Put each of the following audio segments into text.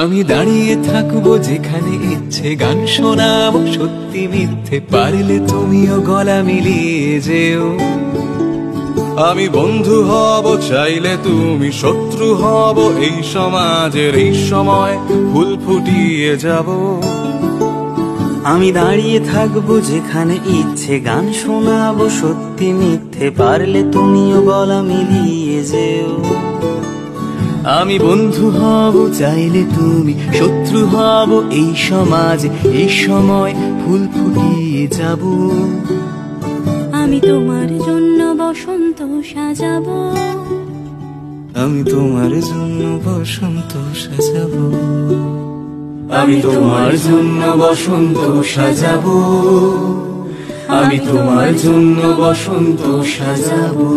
আমি দাঁড়িয়ে থাকবো যেখানে ইচ্ছে, গান শোনাবো সত্যি মিথ্যে, পারলে তুমিও গলা মিলিয়ে যেও। আমি বন্ধু হব চাইলে তুমি শত্রু হব, এই সমাজের এই সময় ফুল ফুটিয়ে যাব। আমি দাঁড়িয়ে থাকবো যেখানে ইচ্ছে, গান শোনাবো সত্যি মিথ্যে, পারলে তুমিও গলা মিলিয়ে যেও। আমি বন্ধু হব চাইলে তুমি শত্রু হব, এই সমাজে এই সময় ফুল ফুটিয়ে যাব। আমি তোমার জন্য বসন্ত সাজাবো, আমি তোমার জন্য বসন্ত সাজাবো, আমি তোমার জন্য বসন্ত সাজাবো, আমি তোমার জন্য বসন্ত সাজাবো।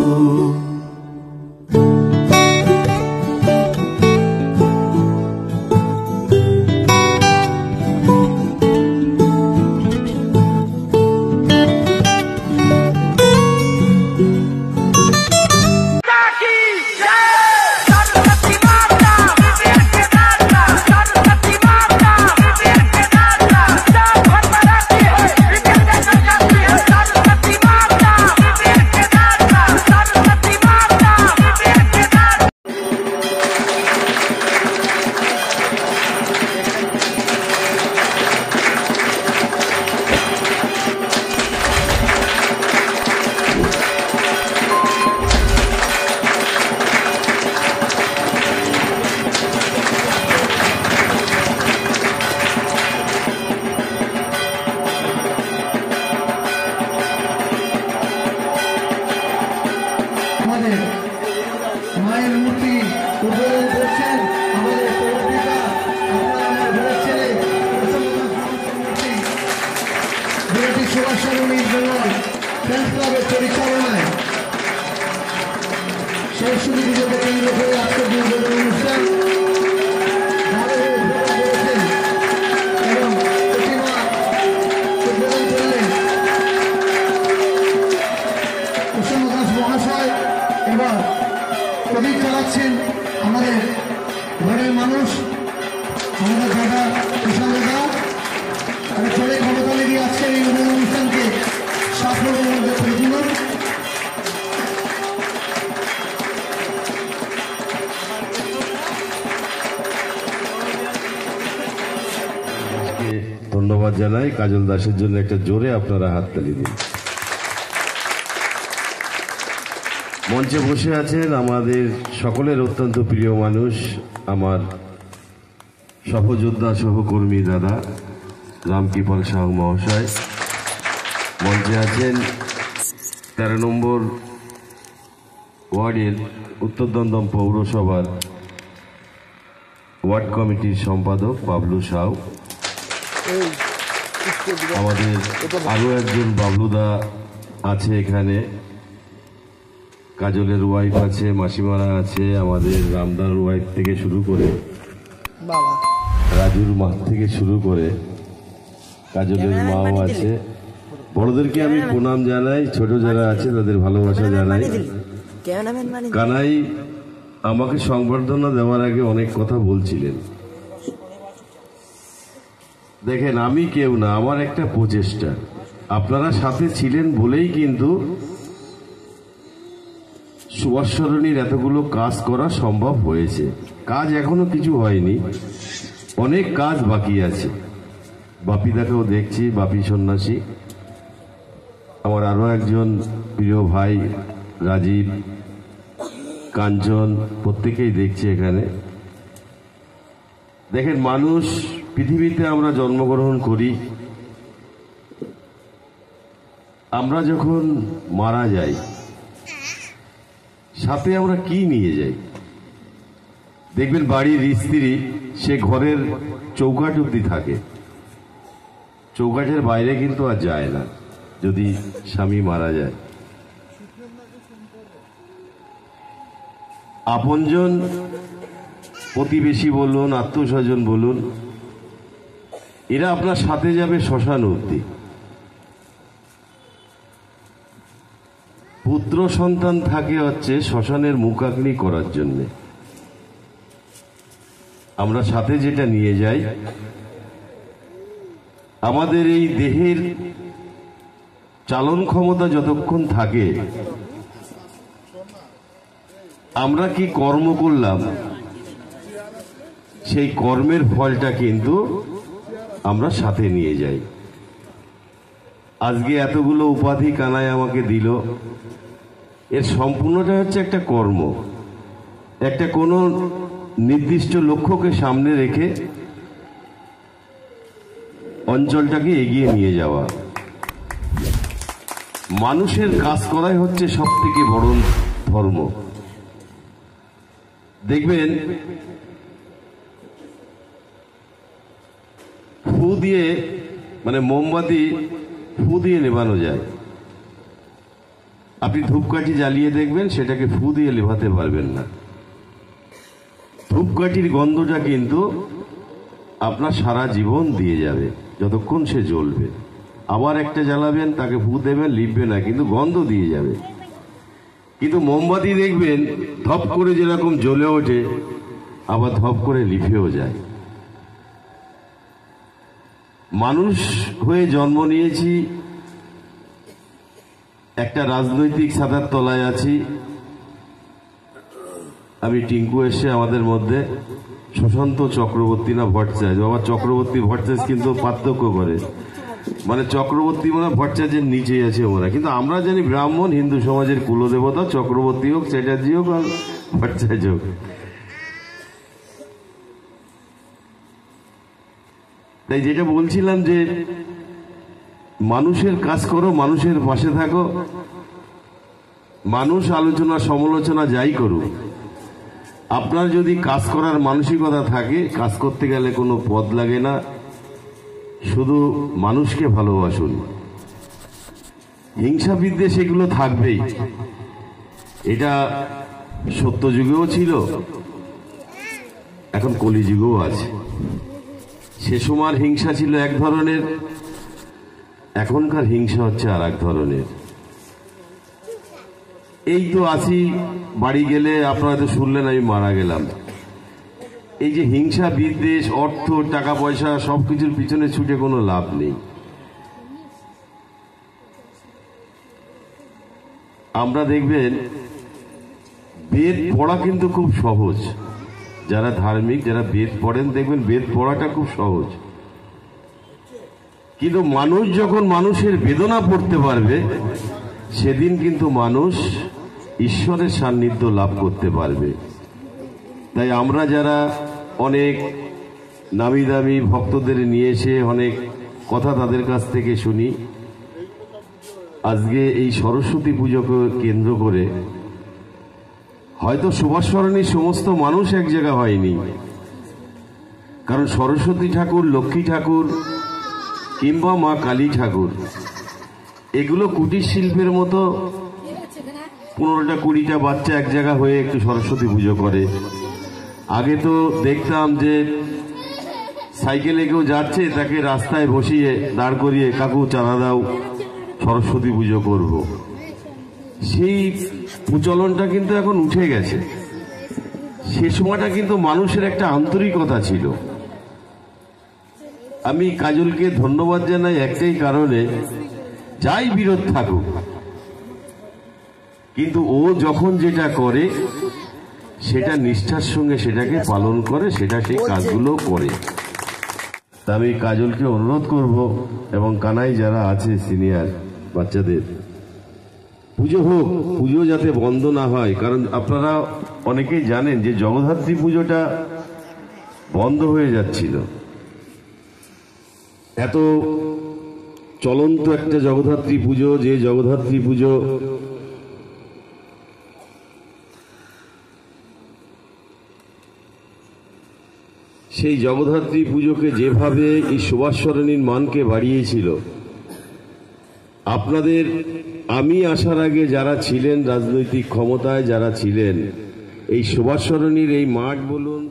মায়ের মূর্তি উদ্বোধন করছেন আমাদের পৌরপিতা ছেলে বিরোধী সুভাষ সরণীর জন্য ফ্রেন্ডস ক্লাবের পরিচালনায় সরস্বতী পুজোকে কেন্দ্র করে আজকের উদ্বোধন অনুষ্ঠান এবং প্রতিমা উদ্বোধন করলেন প্রসন্ন দাস মহাশয়। এবার প্রদীপ চালাচ্ছেন আমাদের ঘরের মানুষ, আমাদের দাদা প্রশান্ত দা। আমি চলে ক্ষমতা লেগে আজকের এই অনুষ্ঠানকে সাফল্যের মধ্যে করে তুলুন। ধন্যবাদ জানাই কাজল দাসের জন্য একটা জোরে আপনারা হাততালি দিন। মঞ্চে বসে আছেন আমাদের সকলের অত্যন্ত প্রিয় মানুষ, আমার সহযোদ্ধা সহকর্মী দাদা রামকৃপাল সাহু মহাশয়। মঞ্চে আছেন 13 নম্বর ওয়ার্ডের উত্তর দমদম পৌরসভার ওয়ার্ড কমিটির সম্পাদক বাবলু সাউ। আমাদের আরো একজন বাবলুদা আছে এখানে, কাজলের ওয়াইফ আছে, মাসিমারা আছে, আমাদের রামদার ওয়াইফ থেকে শুরু করে রাজুর মা থেকে শুরু করে কাজলের মাও আছে। বড়দেরকে আমি প্রণাম জানাই, ছোট যারা আছে তাদের ভালোবাসা জানাই। কানাই আমাকে সংবর্ধনা দেওয়ার আগে অনেক কথা বলছিলেন। দেখেন আমি কেউ না, আমার একটা প্রচেষ্টা, আপনারা সাথে ছিলেন বলেই কিন্তু সুভাষ সরণির এতগুলো কাজ করা সম্ভব হয়েছে। কাজ এখনো কিছু হয়নি, অনেক কাজ বাকি আছে। বাপিদাকেও দেখছি, বাপি সন্ন্যাসী, আমার আরো একজন প্রিয় ভাই রাজীব, কাঞ্চন, প্রত্যেকেই দেখছি এখানে। দেখেন মানুষ, পৃথিবীতে আমরা জন্মগ্রহণ করি, আমরা যখন মারা যাই সাথে আমরা কি নিয়ে যাই? দেখবেন বাড়ির স্ত্রী সে ঘরের চৌকাঠ অবধি থাকে, চৌকাঠের বাইরে কিন্তু আর যায় না যদি স্বামী মারা যায়। আপনজন, প্রতিবেশী বলুন, আত্মস্বজন বলুন, এরা আপনার সাথে যাবে শ্মশান অবধি। পুত্র সন্তান থাকে হচ্ছে শ্মশানের মুখাগ্নি করার জন্যে। আমরা সাথে যেটা নিয়ে যাই, আমাদের এই দেহের চালন ক্ষমতা যতক্ষণ থাকে, আমরা কি কর্ম করলাম সেই কর্মের ফলটা কিন্তু আমরা সাথে নিয়ে যাই। আজকে এতগুলো উপাধি কানাই আমাকে দিল, এর সম্পূর্ণটা হচ্ছে একটা কর্ম, একটা কোনো নির্দিষ্ট লক্ষ্যকে সামনে রেখে অঞ্চলটাকে এগিয়ে নিয়ে যাওয়া। মানুষের কাজ করাই হচ্ছে সব থেকে বড় ধর্ম। দেখবেন ফু দিয়ে, মানে মোমবাতি ফু দিয়ে নেভানো যায়। আপনি ধূপকাঠি জ্বালিয়ে দেখবেন, সেটাকে ফু দিয়ে নেভাতে পারবেন না। ধূপকাঠির গন্ধটা কিন্তু আপনার সারা জীবন দিয়ে যাবে, যতক্ষণ সে জ্বলবে। আবার একটা জ্বালাবেন, তাকে ফু দেবেন, লিখবে না, কিন্তু গন্ধ দিয়ে যাবে। কিন্তু মোমবাতি দেখবেন ধপ করে যেরকম জ্বলে ওঠে, আবার ধপ করে লিফেও যায়। মানুষ হয়ে জন্ম নিয়েছি, একটা রাজনৈতিক ছাতার তলায় আছি। আমি টিঙ্কু এসে আমাদের মধ্যে সুশান্ত চক্রবর্তী না ভট্টাচার্য, বাবা চক্রবর্তী ভট্টাচার্য কিন্তু পার্থক্য করে, মানে চক্রবর্তী মানে ভট্টাচার্যের নিচেই আছে ওরা। কিন্তু আমরা জানি ব্রাহ্মণ হিন্দু সমাজের কুলদেবতা চক্রবর্তী হোক, চ্যাটার্জি হোক আর ভট্টাচার্য হোক। তাই যেটা বলছিলাম যে মানুষের কাজ করো, মানুষের পাশে থাকো। মানুষ আলোচনা সমালোচনা যাই করুক, আপনার যদি কাজ করার মানসিকতা থাকে, কাজ করতে গেলে কোনো পদ লাগে না, শুধু মানুষকে ভালোবাসুন। হিংসা বিদ্বেষ এগুলো থাকবেই, এটা সত্য যুগেও ছিল, এখন কলিযুগেও আছে। সে সময়ের হিংসা ছিল এক ধরনের, এখনকার হিংসা হচ্ছে আর এক ধরনের। এই তো আছি, বাড়ি গেলে আপনারা তো শুনলেন আমি মারা গেলাম। এই যে হিংসা বিদ্বেষ, অর্থ টাকা পয়সা সবকিছুর পিছনে ছুটে কোনো লাভ নেই। আমরা দেখবেন বেদ পড়া কিন্তু খুব সহজ। যারা ধার্মিক, যারা বেদ পড়েন, দেখবেন বেদ পড়াটা খুব সহজ। কিন্তু মানুষ যখন মানুষের বেদনা পড়তে পারবে, সেদিন কিন্তু মানুষ ঈশ্বরের সান্নিধ্য লাভ করতে পারবে। তাই আমরা যারা অনেক নামি দামি ভক্তদের নিয়ে এসে অনেক কথা তাদের কাছ থেকে শুনি, আজকে এই সরস্বতী পুজোকে কেন্দ্র করে হয়তো সুভাষচরণীর সমস্ত মানুষ এক জায়গা হয়নি, কারণ সরস্বতী ঠাকুর, লক্ষ্মী ঠাকুর কিংবা মা কালী ঠাকুর এগুলো কুটির শিল্পের মতো 15টা 20টা বাচ্চা এক জায়গা হয়ে একটু সরস্বতী পুজো করে। আগে তো দেখতাম যে সাইকেলে কেউ যাচ্ছে, তাকে রাস্তায় বসিয়ে দাঁড় করিয়ে, কাকু চাঁদা দাও, সরস্বতী পুজো করব। সেই প্রচলনটা কিন্তু এখন উঠে গেছে। সে সময়টা কিন্তু মানুষের একটা আন্তরিকতা ছিল। আমি কাজলকে ধন্যবাদ জানাই একটাই কারণে, যাই বিরোধ থাকুক, কিন্তু ও যখন যেটা করে সেটা নিষ্ঠার সঙ্গে সেটাকে পালন করে, সেটা সেই কাজগুলো করে। তা আমি কাজলকে অনুরোধ করব এবং কানাই যারা আছে সিনিয়র বাচ্চাদের, পুজো হোক, পুজো যাতে বন্ধ না হয়। কারণ আপনারা অনেকেই জানেন যে জগদ্ধাত্রী পুজোটা বন্ধ হয়ে যাচ্ছিল। এত চলন্ত একটা জগদ্ধাত্রী পুজো, যে জগদ্ধাত্রী পুজো সেই জগদ্ধাত্রী পুজোকে যেভাবে এই সুভাষচরণীর মানকে বাড়িয়েছিল, আপনাদের আমি আসার আগে যারা ছিলেন রাজনৈতিক ক্ষমতায়, যারা ছিলেন এই সুভাষচরণীর এই মাঠ বলুন,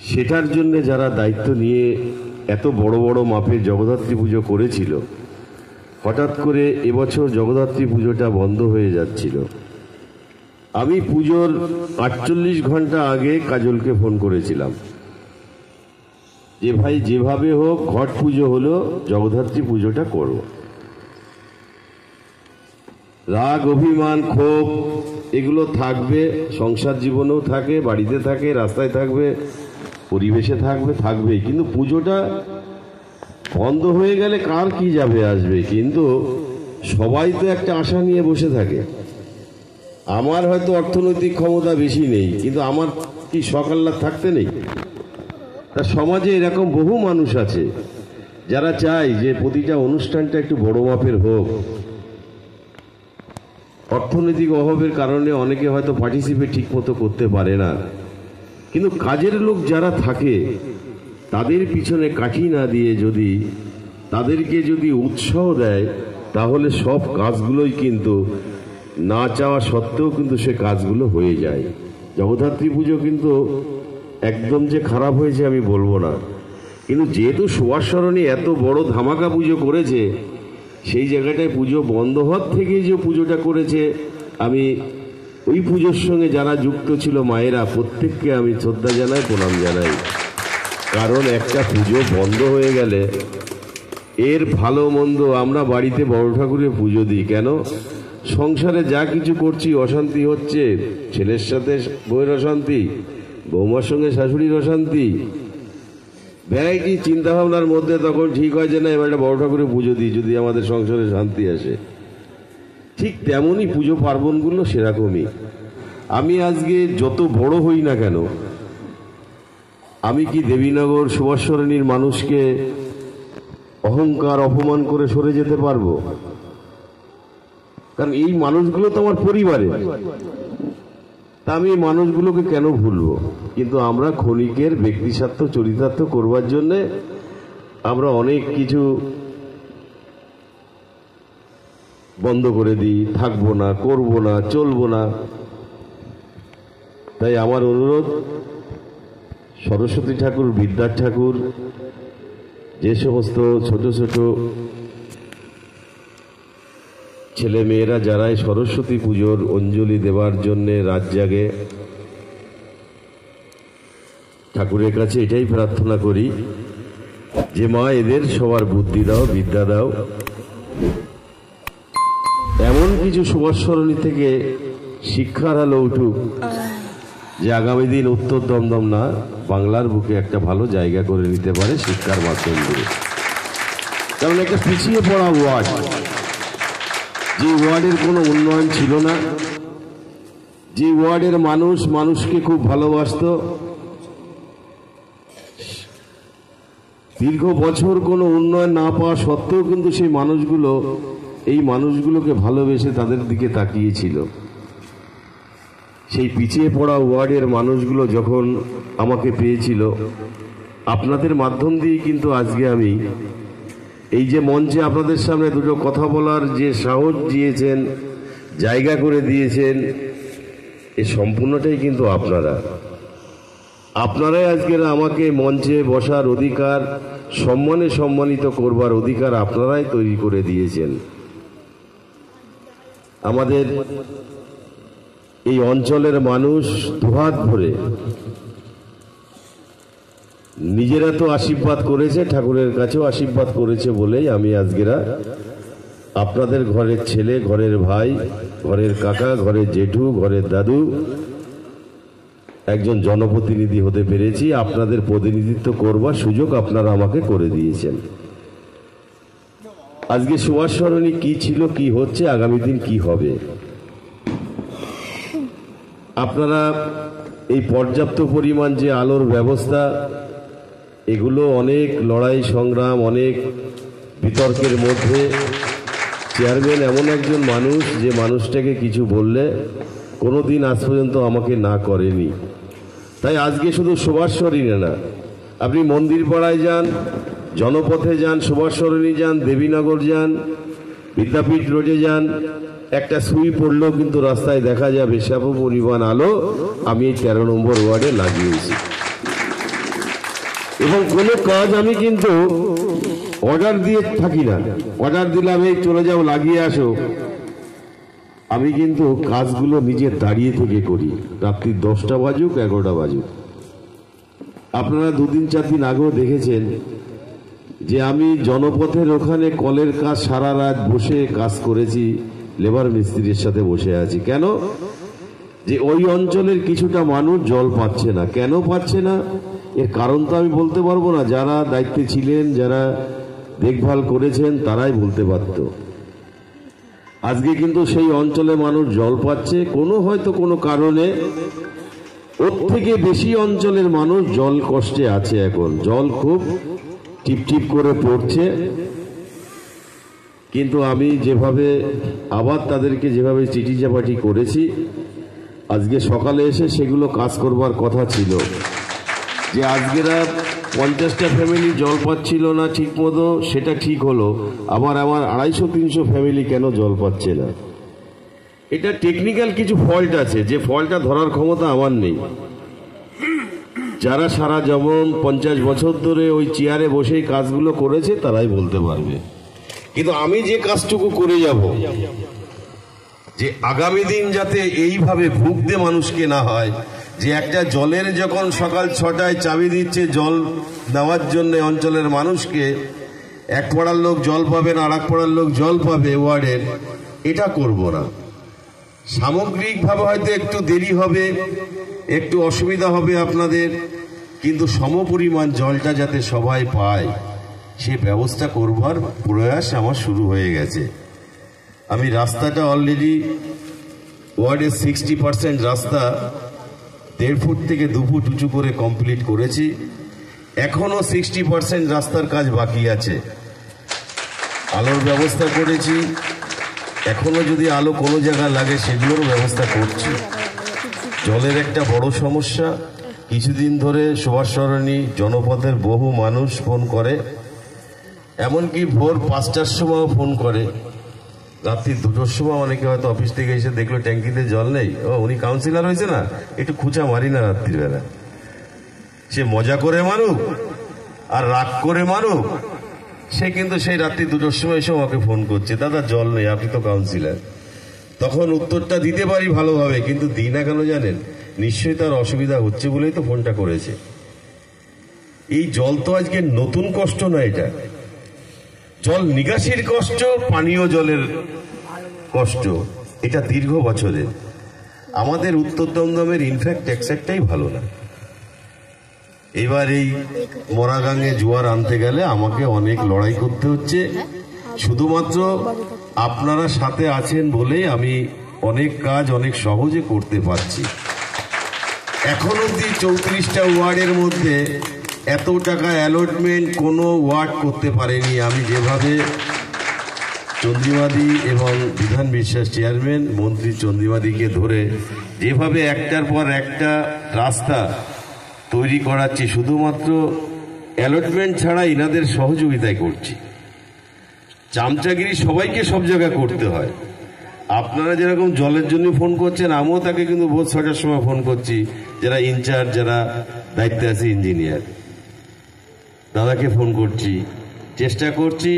সেটার জন্য যারা দায়িত্ব নিয়ে এত বড় বড় মাপের জগদ্ধাত্রী পুজো করেছিল, হঠাৎ করে এবছর জগদ্ধাত্রী পুজোটা বন্ধ হয়ে যাচ্ছিল। আমি পুজোর 48 ঘন্টা আগে কাজলকে ফোন করেছিলাম যে ভাই যেভাবে হোক ঘট পুজো হলো, জগদ্ধাত্রী পুজোটা করো। রাগ, অভিমান, ক্ষোভ এগুলো থাকবে, সংসার জীবনেও থাকে, বাড়িতে থাকে, রাস্তায় থাকবে, পরিবেশে থাকবেই। কিন্তু পুজোটা বন্ধ হয়ে গেলে কার কি যাবে আসবে, কিন্তু সবাই তো একটা আশা নিয়ে বসে থাকে। আমার হয়তো অর্থনৈতিক ক্ষমতা বেশি নেই, কিন্তু আমার কি সকাল্লা থাকতে নেই? তা সমাজে এরকম বহু মানুষ আছে যারা চায় যে প্রতিটা অনুষ্ঠানটা একটু বড় মাপের হোক। অর্থনৈতিক অভাবের কারণে অনেকে হয়তো পার্টিসিপেট ঠিক মতো করতে পারে না, কিন্তু কাজের লোক যারা থাকে তাদের পিছনে কাঠি না দিয়ে যদি তাদেরকে যদি উৎসাহ দেয়, তাহলে সব কাজগুলোই কিন্তু না চাওয়া সত্ত্বেও কিন্তু সে কাজগুলো হয়ে যায়। জগদ্ধাত্রী পুজো কিন্তু একদম যে খারাপ হয়েছে আমি বলবো না, কিন্তু যেহেতু সুভাষচরণী এত বড় ধামাকা পুজো করেছে, সেই জায়গাটায় পুজো বন্ধ হওয়ার থেকে যে পুজোটা করেছে, আমি ওই পুজোর সঙ্গে যারা যুক্ত ছিল মায়েরা প্রত্যেককে আমি শ্রদ্ধা জানাই, প্রণাম জানাই। কারণ একটা পুজো বন্ধ হয়ে গেলে এর ভালো মন্দ আমরা বাড়িতে বড় ঠাকুরের পুজো দিই কেন? সংসারে যা কিছু করছি অশান্তি হচ্ছে, ছেলের সাথে বউয়ের অশান্তি, বৌমার সঙ্গে শাশুড়ির অশান্তি, ভ্যারাইটি চিন্তা ভাবনার মধ্যে তখন ঠিক হয় যে না এবার একটা বড় ঠাকুরের পুজো দিই, যদি আমাদের সংসারে শান্তি আসে। ঠিক তেমনই পুজো পার্বণগুলো সেরকমই। আমি আজকে যত বড় হই না কেন, আমি কি দেবীনগর সুভাষচরণীর মানুষকে অহংকার অপমান করে সরে যেতে পারবো? কারণ এই মানুষগুলো তো আমার পরিবারে, তা আমি এই মানুষগুলোকে কেন ভুলবো? কিন্তু আমরা ক্ষণিকের ব্যক্তি স্বার্থ চরিতার্থ করবার জন্য আমরা অনেক কিছু বন্ধ করে দিই, থাকবো না, করবো না, চলবো না। তাই আমার অনুরোধ, সরস্বতী ঠাকুর, বিদ্যার ঠাকুর, যে সমস্ত ছোট ছোট ছেলে মেয়েরা যারা সরস্বতী পুজোর অঞ্জলি দেওয়ার জন্যে রাত জাগে, ঠাকুরের কাছে এটাই প্রার্থনা করি যে মা এদের সবার বুদ্ধি দাও, বিদ্যা দাও, এমন কিছু সুভাষচরণী থেকে শিক্ষার আলো উঠুক যে আগামী দিন উত্তর দমদম না, বাংলার বুকে একটা ভালো জায়গা করে নিতে পারে শিক্ষার মাধ্যম দিয়ে। কারণ একটা পিছিয়ে পড়া ওয়ার্ড, যে ওয়ার্ডের কোনো উন্নয়ন ছিল না, যে ওয়ার্ডের মানুষ মানুষকে খুব ভালোবাসত, দীর্ঘ বছর কোনো উন্নয়ন না পাওয়া সত্ত্বেও কিন্তু সেই মানুষগুলো এই মানুষগুলোকে ভালোবেসে তাদের দিকে তাকিয়েছিল। সেই পিছিয়ে পড়া ওয়ার্ডের মানুষগুলো যখন আমাকে পেয়েছিল, আপনাদের মাধ্যম দিয়ে কিন্তু আজকে আমি এই যে মঞ্চে আপনাদের সামনে দুটো কথা বলার যে সাহস দিয়েছেন, জায়গা করে দিয়েছেন, এ সম্পূর্ণটাই কিন্তু আপনারাই আজকে আমাকে মঞ্চে বসার অধিকার, সম্মানে সম্মানিত করবার অধিকার আপনারাই তৈরি করে দিয়েছেন। আমাদের এই অঞ্চলের মানুষ দুহাত ভরে নিজেরা তো আশীর্বাদ করেছে, ঠাকুরের কাছেও আশীর্বাদ করেছে বলেই আমি আজকেরা আপনাদের ঘরের ছেলে, ঘরের ভাই, ঘরের কাকা, ঘরের জেঠু, ঘরের দাদু, একজন জনপ্রতিনিধি হতে পেরেছি। আপনাদের প্রতিনিধিত্ব করবার সুযোগ আপনারা আমাকে করে দিয়েছেন। আজকে সুভাষচরণী কি ছিল, কি হচ্ছে, আগামী দিন কি হবে, আপনারা এই পর্যাপ্ত পরিমাণ যে আলোর ব্যবস্থা, এগুলো অনেক লড়াই সংগ্রাম, অনেক বিতর্কের মধ্যে চেয়ারম্যান এমন একজন মানুষ যে মানুষটাকে কিছু বললে কোনোদিন আজ পর্যন্ত আমাকে না করেনি। তাই আজকে শুধু সুভাষচরণী না, আপনি মন্দির পাড়ায় যান, জনপথে যান, সুভাষচরণী যান, দেবীনগর যান, বিদ্যাপীঠ রোডে যান, একটা সুই পড়লেও কিন্তু রাস্তায় দেখা যাবে সব পরিমাণ আলো আমি এই 13 নম্বর ওয়ার্ডে লাগিয়েছি। এবং কোনো কাজ আমি কিন্তু অর্ডার দিয়ে থাকি না, অর্ডার দিলাম এই চলে যাও লাগিয়ে আসো, আমি কিন্তু কাজগুলো নিজে দাঁড়িয়ে থেকে করি, রাত্রি 10টা বাজুক 11টা বাজুক। আপনারা 2-4 দিন আগেও দেখেছেন যে আমি জনপথের ওখানে কলের কাজ সারা রাত বসে কাজ করেছি, লেবার মিস্ত্রির সাথে বসে আছি। কেন? যে ওই অঞ্চলের কিছুটা মানুষ জল পাচ্ছে না। কেন পাচ্ছে না এর কারণ তো আমি বলতে পারবো না, যারা দায়িত্বে ছিলেন, যারা দেখভাল করেছেন তারাই বলতে পারত। আজকে কিন্তু সেই অঞ্চলে মানুষ জল পাচ্ছে, হয়তো কোনো কারণে ওর থেকে বেশি অঞ্চলের মানুষ জল কষ্টে আছে। এখন জল খুব টিপটিপ করে পড়ছে, কিন্তু আমি যেভাবে আবার তাদেরকে যেভাবে চিঠি চাপাটি করেছি, আজকে সকালে এসে সেগুলো কাজ করবার কথা ছিল। যে আজকেরা 50টা ফ্যামিলি জল পাচ্ছিল না ঠিক মতো, সেটা ঠিক হলো। আবার আমার 250-300 ফ্যামিলি কেন জল পাচ্ছে না? এটা টেকনিক্যাল কিছু ফল্ট আছে, যে ফল্টটা ধরার ক্ষমতা আমার নেই। যারা সারা যেমন 50 বছর ধরে ওই চেয়ারে বসেই কাজগুলো করেছে তারাই বলতে পারবে। কিন্তু আমি যে কাজটুকু করে যাব, যে আগামী দিন যাতে এইভাবে ভুগতে মানুষকে না হয়, যে একটা জলের যখন সকাল 6টায় চাবি দিচ্ছে জল দেওয়ার জন্য অঞ্চলের মানুষকে, এক পাড়ার লোক জল পাবে না, আর এক পাড়ার লোক জল পাবে ওয়ার্ডের, এটা করব না। সামগ্রিকভাবে হয়তো একটু দেরি হবে, একটু অসুবিধা হবে আপনাদের, কিন্তু সমপরিমাণ জলটা যাতে সবাই পায় সে ব্যবস্থা করবার প্রয়াস আমার শুরু হয়ে গেছে। আমি রাস্তাটা অলরেডি ওয়ার্ডের 60% রাস্তা 1.5 ফুট থেকে 2 ফুট উঁচু করে কমপ্লিট করেছি। এখনো 60% রাস্তার কাজ বাকি আছে। আলোর ব্যবস্থা করেছি, এখনো যদি আলো কোনো জায়গায় লাগে সেগুলোর ব্যবস্থা করছি। জলের একটা বড় সমস্যা। কিছুদিন ধরে সুভাষ সরণি জনপথের বহু মানুষ ফোন করে, এমনকি ভোর 5টার সময়ও ফোন করে, রাত্রি 2টোর সময় অনেকে হয়তো অফিস থেকে এসে দেখলো ট্যাঙ্কিতে জল নেই, ও উনি কাউন্সিলর হয়েছে না, একটু খুঁচা মারি না রাত্রিবেলা। সে মজা করে মারুক আর রাগ করে মারুক, সে কিন্তু সেই রাত্রি 2টোর সময় এসে আমাকে ফোন করছে, দাদা জল নেই, আপনি তো কাউন্সিলর। তখন উত্তরটা দিতে পারি ভালোভাবে, কিন্তু দিই না কেন জানেন? নিশ্চয়ই তার অসুবিধা হচ্ছে বলেই তো ফোনটা করেছে। এই জল তো আজকে নতুন কষ্ট না, এটা জল নিকাশির কষ্ট, পানীয় জলের কষ্ট, এটা দীর্ঘ বছরের। আমাদের উত্তর দমদমের ইনফ্যাক্ট একটাই ভালো না। এবার এই মরাগাঙ্গে জোয়ার আনতে গেলে আমাকে অনেক লড়াই করতে হচ্ছে। শুধুমাত্র আপনারা সাথে আছেন বলেই আমি অনেক কাজ অনেক সহজে করতে পারছি। এখন অব্দি 34টা ওয়ার্ডের মধ্যে এত টাকা অ্যালটমেন্ট কোনো ওয়ার্ড করতে পারেনি। আমি যেভাবে চন্দ্রিমাদি এবং বিধান বিশ্বাস চেয়ারম্যান, মন্ত্রী চন্দ্রিমাদিকে ধরে যেভাবে একটার পর একটা রাস্তা তৈরি করাচ্ছি, শুধুমাত্র অ্যালটমেন্ট ছাড়া ইনাদের সহযোগিতায় করছি। চামচাগিরি সবাইকে সব জায়গায় করতে হয়। আপনারা যেরকম জলের জন্য ফোন করছেন, আমিও তাকে কিন্তু ভোর 6টার সময় ফোন করছি, যারা ইনচার্জ, যারা দায়িত্বে আছে, ইঞ্জিনিয়ার দাদাকে ফোন করছি, চেষ্টা করছি।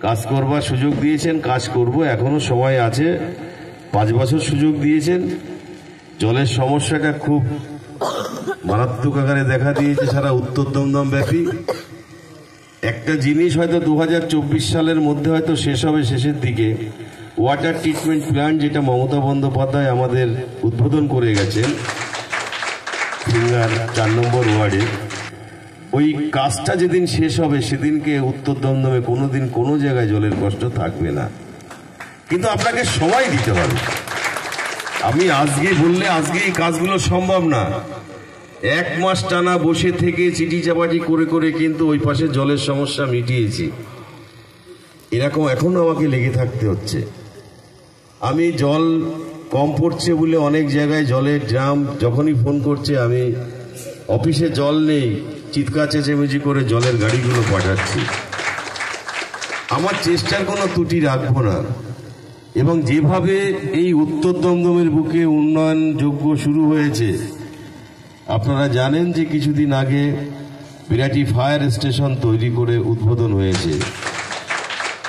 কাজ করবার সুযোগ দিয়েছেন, কাজ করব, এখনো সময় আছে। 5 বছর সুযোগ দিয়েছেন। জলের সমস্যাটা খুব মারাত্মক আকারে দেখা দিয়েছে সারা উত্তর দমদম ব্যাপী। একটা জিনিস হয়তো 2024 সালের মধ্যে হয়তো শেষ হবে, শেষের দিকে, ওয়াটার ট্রিটমেন্ট প্ল্যান্ট, যেটা মমতা বন্দ্যোপাধ্যায় আমাদের উদ্বোধন করে গেছেন ফিঙ্গার 4 নম্বর ওয়ার্ডে। ওই কাজটা যেদিন শেষ হবে সেদিনকে উত্তর দমদমে কোনোদিন কোনো জায়গায় জলের কষ্ট থাকবে না। কিন্তু আপনাকে সময় দিতে হবে। আমি আজকে বললে আজকে এই কাজগুলো সম্ভব না। 1 মাস টানা বসে থেকে চিঠি চাপাটি করে করে কিন্তু ওই পাশে জলের সমস্যা মিটিয়েছি। এরকম এখনো আমাকে লেগে থাকতে হচ্ছে। আমি জল কম পড়ছে বলে অনেক জায়গায় জলের ড্রাম, যখনই ফোন করছে আমি অফিসে জল নেই, চিৎকার চেঁচেমেচি করে জলের গাড়িগুলো পাঠাচ্ছি। আমার চেষ্টার কোনো ত্রুটি রাখবো না। এবং যেভাবে এই উত্তর দমদমের বুকে উন্নয়নযোগ্য শুরু হয়েছে, আপনারা জানেন যে কিছুদিন আগে বিরাটি ফায়ার স্টেশন তৈরি করে উদ্বোধন হয়েছে।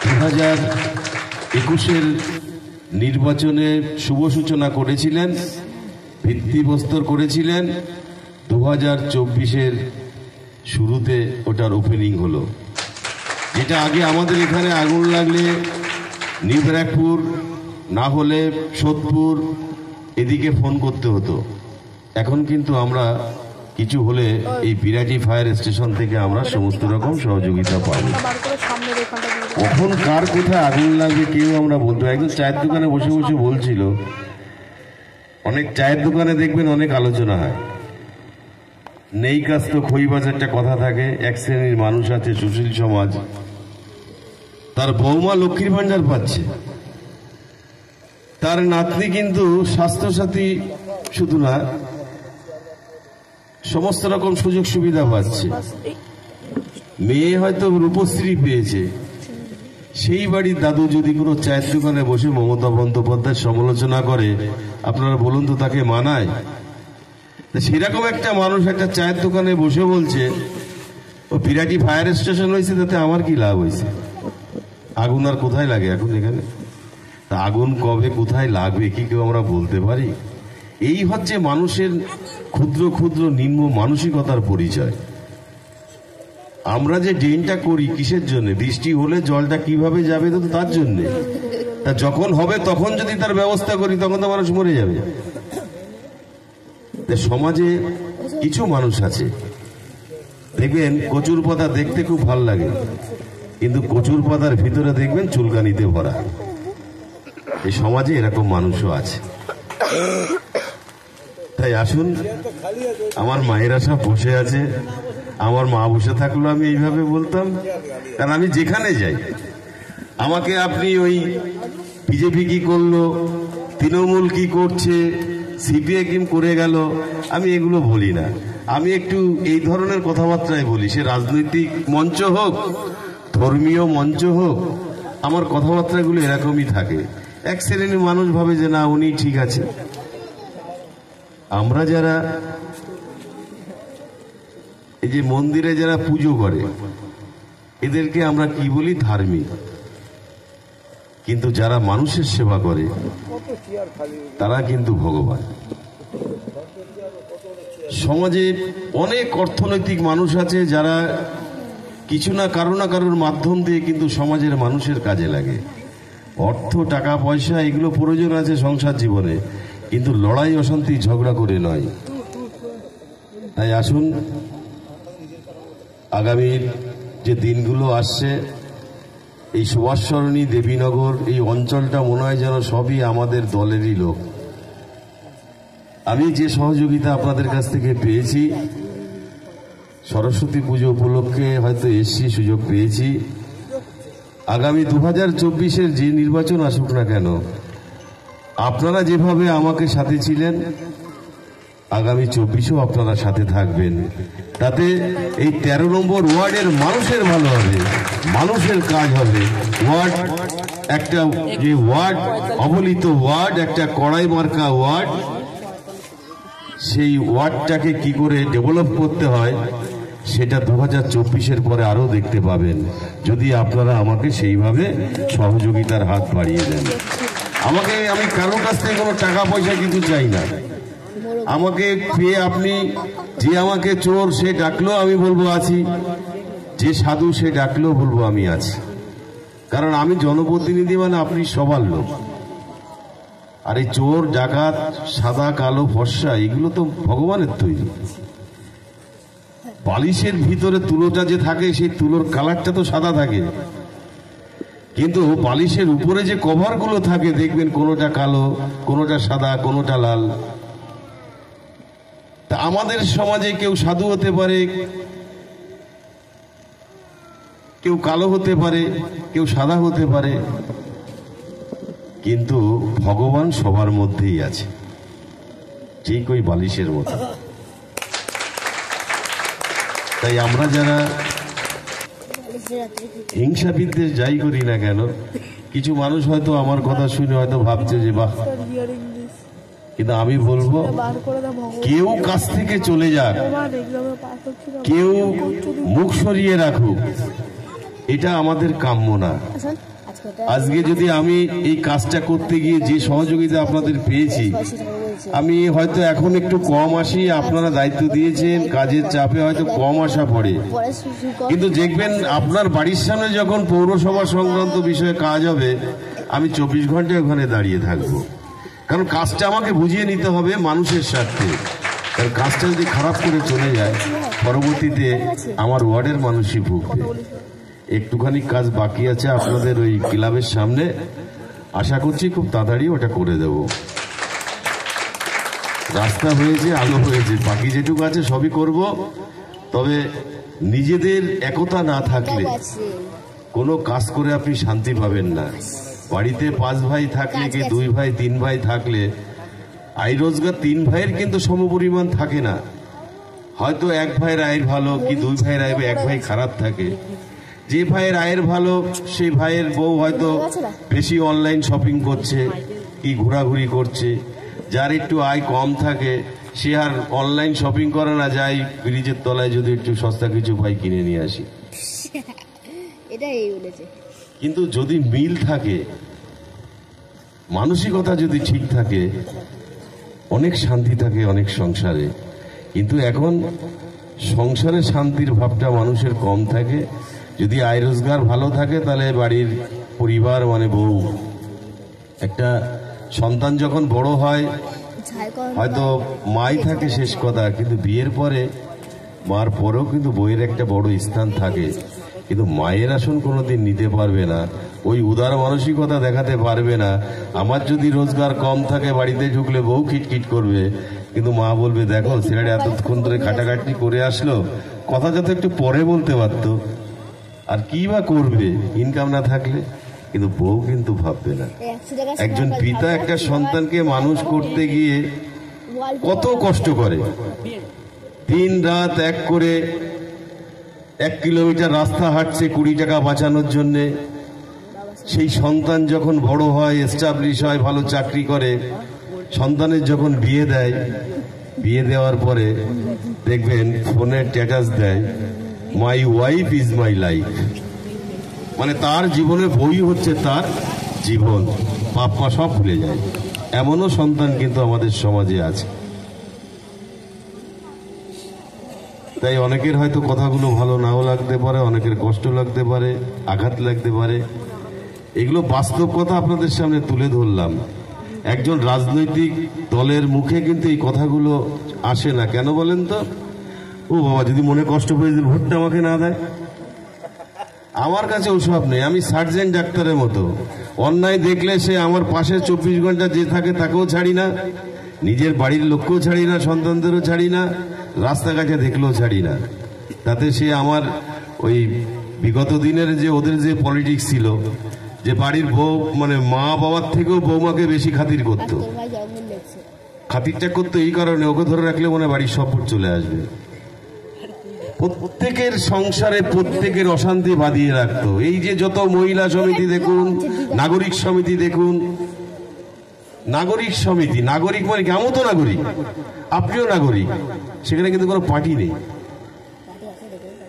2021-এর নির্বাচনে শুভ সূচনা করেছিলেন, ভিত্তিপ্রস্তর করেছিলেন। 2024-এর শুরুতে ওটার ওপেনিং হলো। যেটা আগে আমাদের এখানে আগুন লাগলে নিউ ব্যারাকপুর না হলে সোদপুর এদিকে ফোন করতে হতো। এখন কিন্তু আমরা কিছু হলে এই বিরাটি ফায়ার স্টেশন থেকে আমরা সমস্ত রকম সহযোগিতা পাবো। কখন কার কোথায় আগুন লাগবে কেউ আমরা বলতে, একজন চায়ের দোকানে বসে বসে বলছিল, অনেক চায়ের দোকানে দেখবেন অনেক আলোচনা হয়, নেই কাজ তো খইবাজ একটা কথা থাকে। এক শ্রেণীর মানুষ আছে সুশীল সমাজ, তার বৌমা লক্ষ্মীর ভান্ডার পাচ্ছে, তার নাতনি কিন্তু স্বাস্থ্যসাথী শুধু না সমস্ত রকম সুযোগ সুবিধা পাচ্ছে, মেয়ে হয়তো রূপশ্রী পেয়েছে। সেই বাড়ির দাদু যদি কোনো চায়ের দোকানে বসে মমতা বন্দ্যোপাধ্যায়ের সমালোচনা করে, আপনারা বলুন তো তাকে মানায়? সেরকম একটা মানুষ একটা চায়ের দোকানে বসে বলছে ও বিরাটি ফায়ার স্টেশন হয়েছে, তাতে আমার কি লাভ হয়েছে? আগুন আর কোথায় লাগে এখন এখানে? তা আগুন কবে কোথায় লাগবে কি কেউ আমরা বলতে পারি? এই হচ্ছে মানুষের ক্ষুদ্র ক্ষুদ্র নিম্ন মানসিকতার পরিচয়। আমরা যে ড্রেনটা করি কিসের জন্য? বৃষ্টি হলে জলটা কিভাবে যাবে, তো তার জন্য। তা যখন হবে তখন যদি তার ব্যবস্থা করি তখন তো মানুষ মরে যাবে। সমাজে কিছু মানুষ আছে দেখবেন কচুর পাতা দেখতে খুব ভালো লাগে, কিন্তু কচুর পাতার ভিতরে দেখবেন চুলকানিতে ভরা। এই সমাজে এরকম মানুষও আছে। তাই আসুন, আমার মায়েরা সব বসে আছে, আমার মা বসে থাকলো আমি এইভাবে বলতাম, কারণ আমি যেখানে যাই আমাকে আপনি ওই বিজেপি কি করলো, তৃণমূল কি করছে, সিপিএম করে গেল, আমি এগুলো বলি না। আমি একটু এই ধরনের কথাবার্তাই বলি, সে রাজনৈতিক মঞ্চ হোক ধর্মীয় মঞ্চ হোক, আমার কথাবার্তাগুলো এরকমই থাকে। এক শ্রেণীর মানুষ ভাবে যে না উনি ঠিক আছে। আমরা যারা এই যে মন্দিরে যারা পুজো করে এদেরকে আমরা কি বলি? ধার্মিক। কিন্তু যারা মানুষের সেবা করে তারা কিন্তু ভগবান। সমাজে অনেক অর্থনৈতিক মানুষ আছে যারা কিছু না কারোর মাধ্যম দিয়ে কিন্তু সমাজের মানুষের কাজে লাগে। অর্থ টাকা পয়সা এগুলো প্রয়োজন আছে সংসার জীবনে, কিন্তু লড়াই অশান্তি ঝগড়া করে নয়। তাই আসুন, আগামীর যে দিনগুলো আসছে, এই সুভাষচরণী দেবীনগর এই অঞ্চলটা মনে হয় যেন সবই আমাদের দলেরই লোক। আমি যে সহযোগিতা আপনাদের কাছ থেকে পেয়েছি, সরস্বতী পুজো উপলক্ষে হয়তো এসছি, সুযোগ পেয়েছি। আগামী 2024-এর যে নির্বাচন আসুক না কেন, আপনারা যেভাবে আমাকে সাথে ছিলেন, আগামী 24-ও আপনারা সাথে থাকবেন। তাতে এই 13 নম্বর ওয়ার্ডের মানুষের ভালো হবে, মানুষের কাজ হবে। ওয়ার্ড একটা যে ওয়ার্ড অবহেলিত ওয়ার্ড, একটা কড়াই মার্কা ওয়ার্ড, সেই ওয়ার্ডটাকে কি করে ডেভেলপ করতে হয় সেটা 2024-এর পরে আরো দেখতে পাবেন, যদি আপনারা আমাকে সেইভাবে সহযোগিতার হাত বাড়িয়ে দেন। আমি কারোর কাছ থেকে কোনো টাকা পয়সা কিন্তু চাই না। আমাকে পেয়ে আপনি, যে আমাকে চোর সে ডাকলো আমি বলবো আছি, যে সাধু সে ডাকলো বলবো আমি আছি। কারণ আমি জনপ্রতিনিধি, মানে আপনি সবার লোক। আর এই চোর ডাকাত সাদা কালো ফর্সা এগুলো তো ভগবানের তৈরি। বালিশের ভিতরে তুলোটা যে থাকে সেই তুলোর কালারটা তো সাদা থাকে, কিন্তু বালিশের উপরে যে কভার গুলো থাকে দেখবেন কোনোটা কালো, কোনোটা সাদা, কোনোটা লাল। তা আমাদের সমাজে কেউ সাধু হতে পারে, কেউ কালো হতে পারে, কেউ সাদা হতে পারে, কিন্তু ভগবান সবার মধ্যেই আছে, ঠিক ওই বালিশের মতো। তাই আমরা যারা হিংসা বিদ্বেষ যাই করি না কেন, কিছু মানুষ হয়তো আমার কথা শুনে হয়তো ভাবছে যে বাহ, কিন্তু আমি বলবো কেউ কাছ থেকে চলে যাক, কেউ মুখ সরিয়ে রাখুক, এটা আমাদের কাম্য না। আজকে যদি আমি এই কাজটা করতে গিয়ে যে সহযোগিতা আপনাদের পেয়েছি, আমি হয়তো এখন একটু কম আসি, আপনারা দায়িত্ব দিয়েছেন, কাজের চাপে হয়তো কম আসা পড়ে, কিন্তু দেখবেন আপনার বাড়ির সামনে যখন পৌরসভা সংক্রান্ত বিষয়ে কাজ হবে, আমি 24 ঘন্টা ওখানে দাঁড়িয়ে থাকবো। কারণ কাজটা আমাকে বুঝিয়ে নিতে হবে মানুষের স্বার্থে। কারণ কাজটা যদি খারাপ করে চলে যায়, পরবর্তীতে আমার ওয়ার্ডের মানুষই ভুগবে। একটুখানি কাজ বাকি আছে আপনাদের ওই ক্লাবের সামনে, আশা করছি খুব তাড়াতাড়ি ওটা করে দেব। রাস্তা হয়েছে, আলো হয়েছে, বাকি যেটুকু আছে সবই করব। তবে নিজেদের একতা না থাকলে কোনো কাজ করে আপনি শান্তি পাবেন না। বাড়িতে 5 ভাই থাকলে কি 2 ভাই 3 ভাই থাকলে আয় রোজগার 3 ভাইয়ের কিন্তু সমপরিমাণ থাকে না। হয়তো 1 ভাইয়ের আয়ের ভালো কি 2 ভাইয়ের আয়, 1 ভাই খারাপ থাকে। যে ভাইয়ের আয়ের ভালো সেই ভাইয়ের বউ হয়তো বেশি অনলাইন শপিং করছে কি ঘোরাঘুরি করছে। যার একটু আয় কম থাকে সে আর অনলাইন শপিং করে না, যায় ব্রিজের তলায় যদি একটু সস্তা কিছু ভাই কিনে নিয়ে আসি। কিন্তু যদি মিল থাকে, মানসিকতা যদি ঠিক থাকে, অনেক শান্তি থাকে অনেক সংসারে। কিন্তু এখন সংসারে শান্তির ভাবটা মানুষের কম থাকে। যদি আয় রোজগার ভালো থাকে তাহলে বাড়ির পরিবার মানে বউ, একটা সন্তান যখন বড় হয় হয়তো মাই থাকে শেষ কথা, কিন্তু বিয়ের পরে মার পরেও কিন্তু বইয়ের একটা বড় স্থান থাকে। কিন্তু মায়ের আসন কোনোদিন নিতে পারবে না, ওই উদার মানসিকতা দেখাতে পারবে না। আমার যদি রোজগার কম থাকে, বাড়িতে ঢুকলে বউ খিটখিট করবে, কিন্তু মা বলবে দেখো ছেলেটা এতক্ষণ ধরে খাটাখাটনি করে আসলো, কথা যাতে একটু পরে বলতে পারতো। আর কি বা করবে ইনকাম না থাকলে? কিন্তু বউ কিন্তু ভাববে না। একজন পিতা একটা সন্তানকে মানুষ করতে গিয়ে কত কষ্ট করে, দিন রাত এক করে 1 কিলোমিটার রাস্তা হাঁটছে 20 টাকা বাঁচানোর জন্যে। সেই সন্তান যখন বড় হয়, এস্টাবলিশ হয়, ভালো চাকরি করে, সন্তানের যখন বিয়ে দেয়, বিয়ে দেওয়ার পরে দেখবেন ফোনে স্ট্যাটাস দেয় my wife is my life, মানে তার জীবনে বই হচ্ছে তার জীবন, বাপ্পা সব ভুলে যায়। এমনও সন্তান কিন্তু আমাদের সমাজে আছে। তাই অনেকের হয়তো কথাগুলো ভালো নাও লাগতে পারে, অনেকের কষ্ট লাগতে পারে, আঘাত লাগতে পারে। এগুলো বাস্তব কথা আপনাদের সামনে তুলে ধরলাম। একজন রাজনৈতিক দলের মুখে কিন্তু এই কথাগুলো আসে না। কেন বলেন তো? ও বাবা, যদি মনে কষ্ট পেয়ে যদি ভোটটা আমাকে না দেয়। আমার কাছে ওসব নেই, আমি সার্জেন্ট ডাক্তারের মতো। অন্যায় দেখলে সে আমার পাশে 24 ঘন্টা যে থাকে তাকেও ছাড়ি না, নিজের বাড়ির লোককেও ছাড়ি না, সন্তানদেরও ছাড়ি না, রাস্তাঘাটে দেখলেও ছাড়ি না। তাতে সে আমার ওই বিগত দিনের যে ওদের যে পলিটিক্স ছিল, যে বাড়ির বউ মানে মা বাবার থেকেও বৌমাকে বেশি খাতির করতো। খাতিরটা করতো এই কারণে, ওকে ধরে রাখলে মনে বাড়ির সব চলে আসবে। প্রত্যেকের সংসারে প্রত্যেকের অশান্তি বাঁধিয়ে রাখতো। এই যে যত মহিলা সমিতি দেখুন, নাগরিক সমিতি দেখুন, নাগরিক সমিতি, নাগরিক মানে কেমন তো নাগরিক, আপনিও নাগরিক, সেখানে কিন্তু কোনো পার্টি নেই।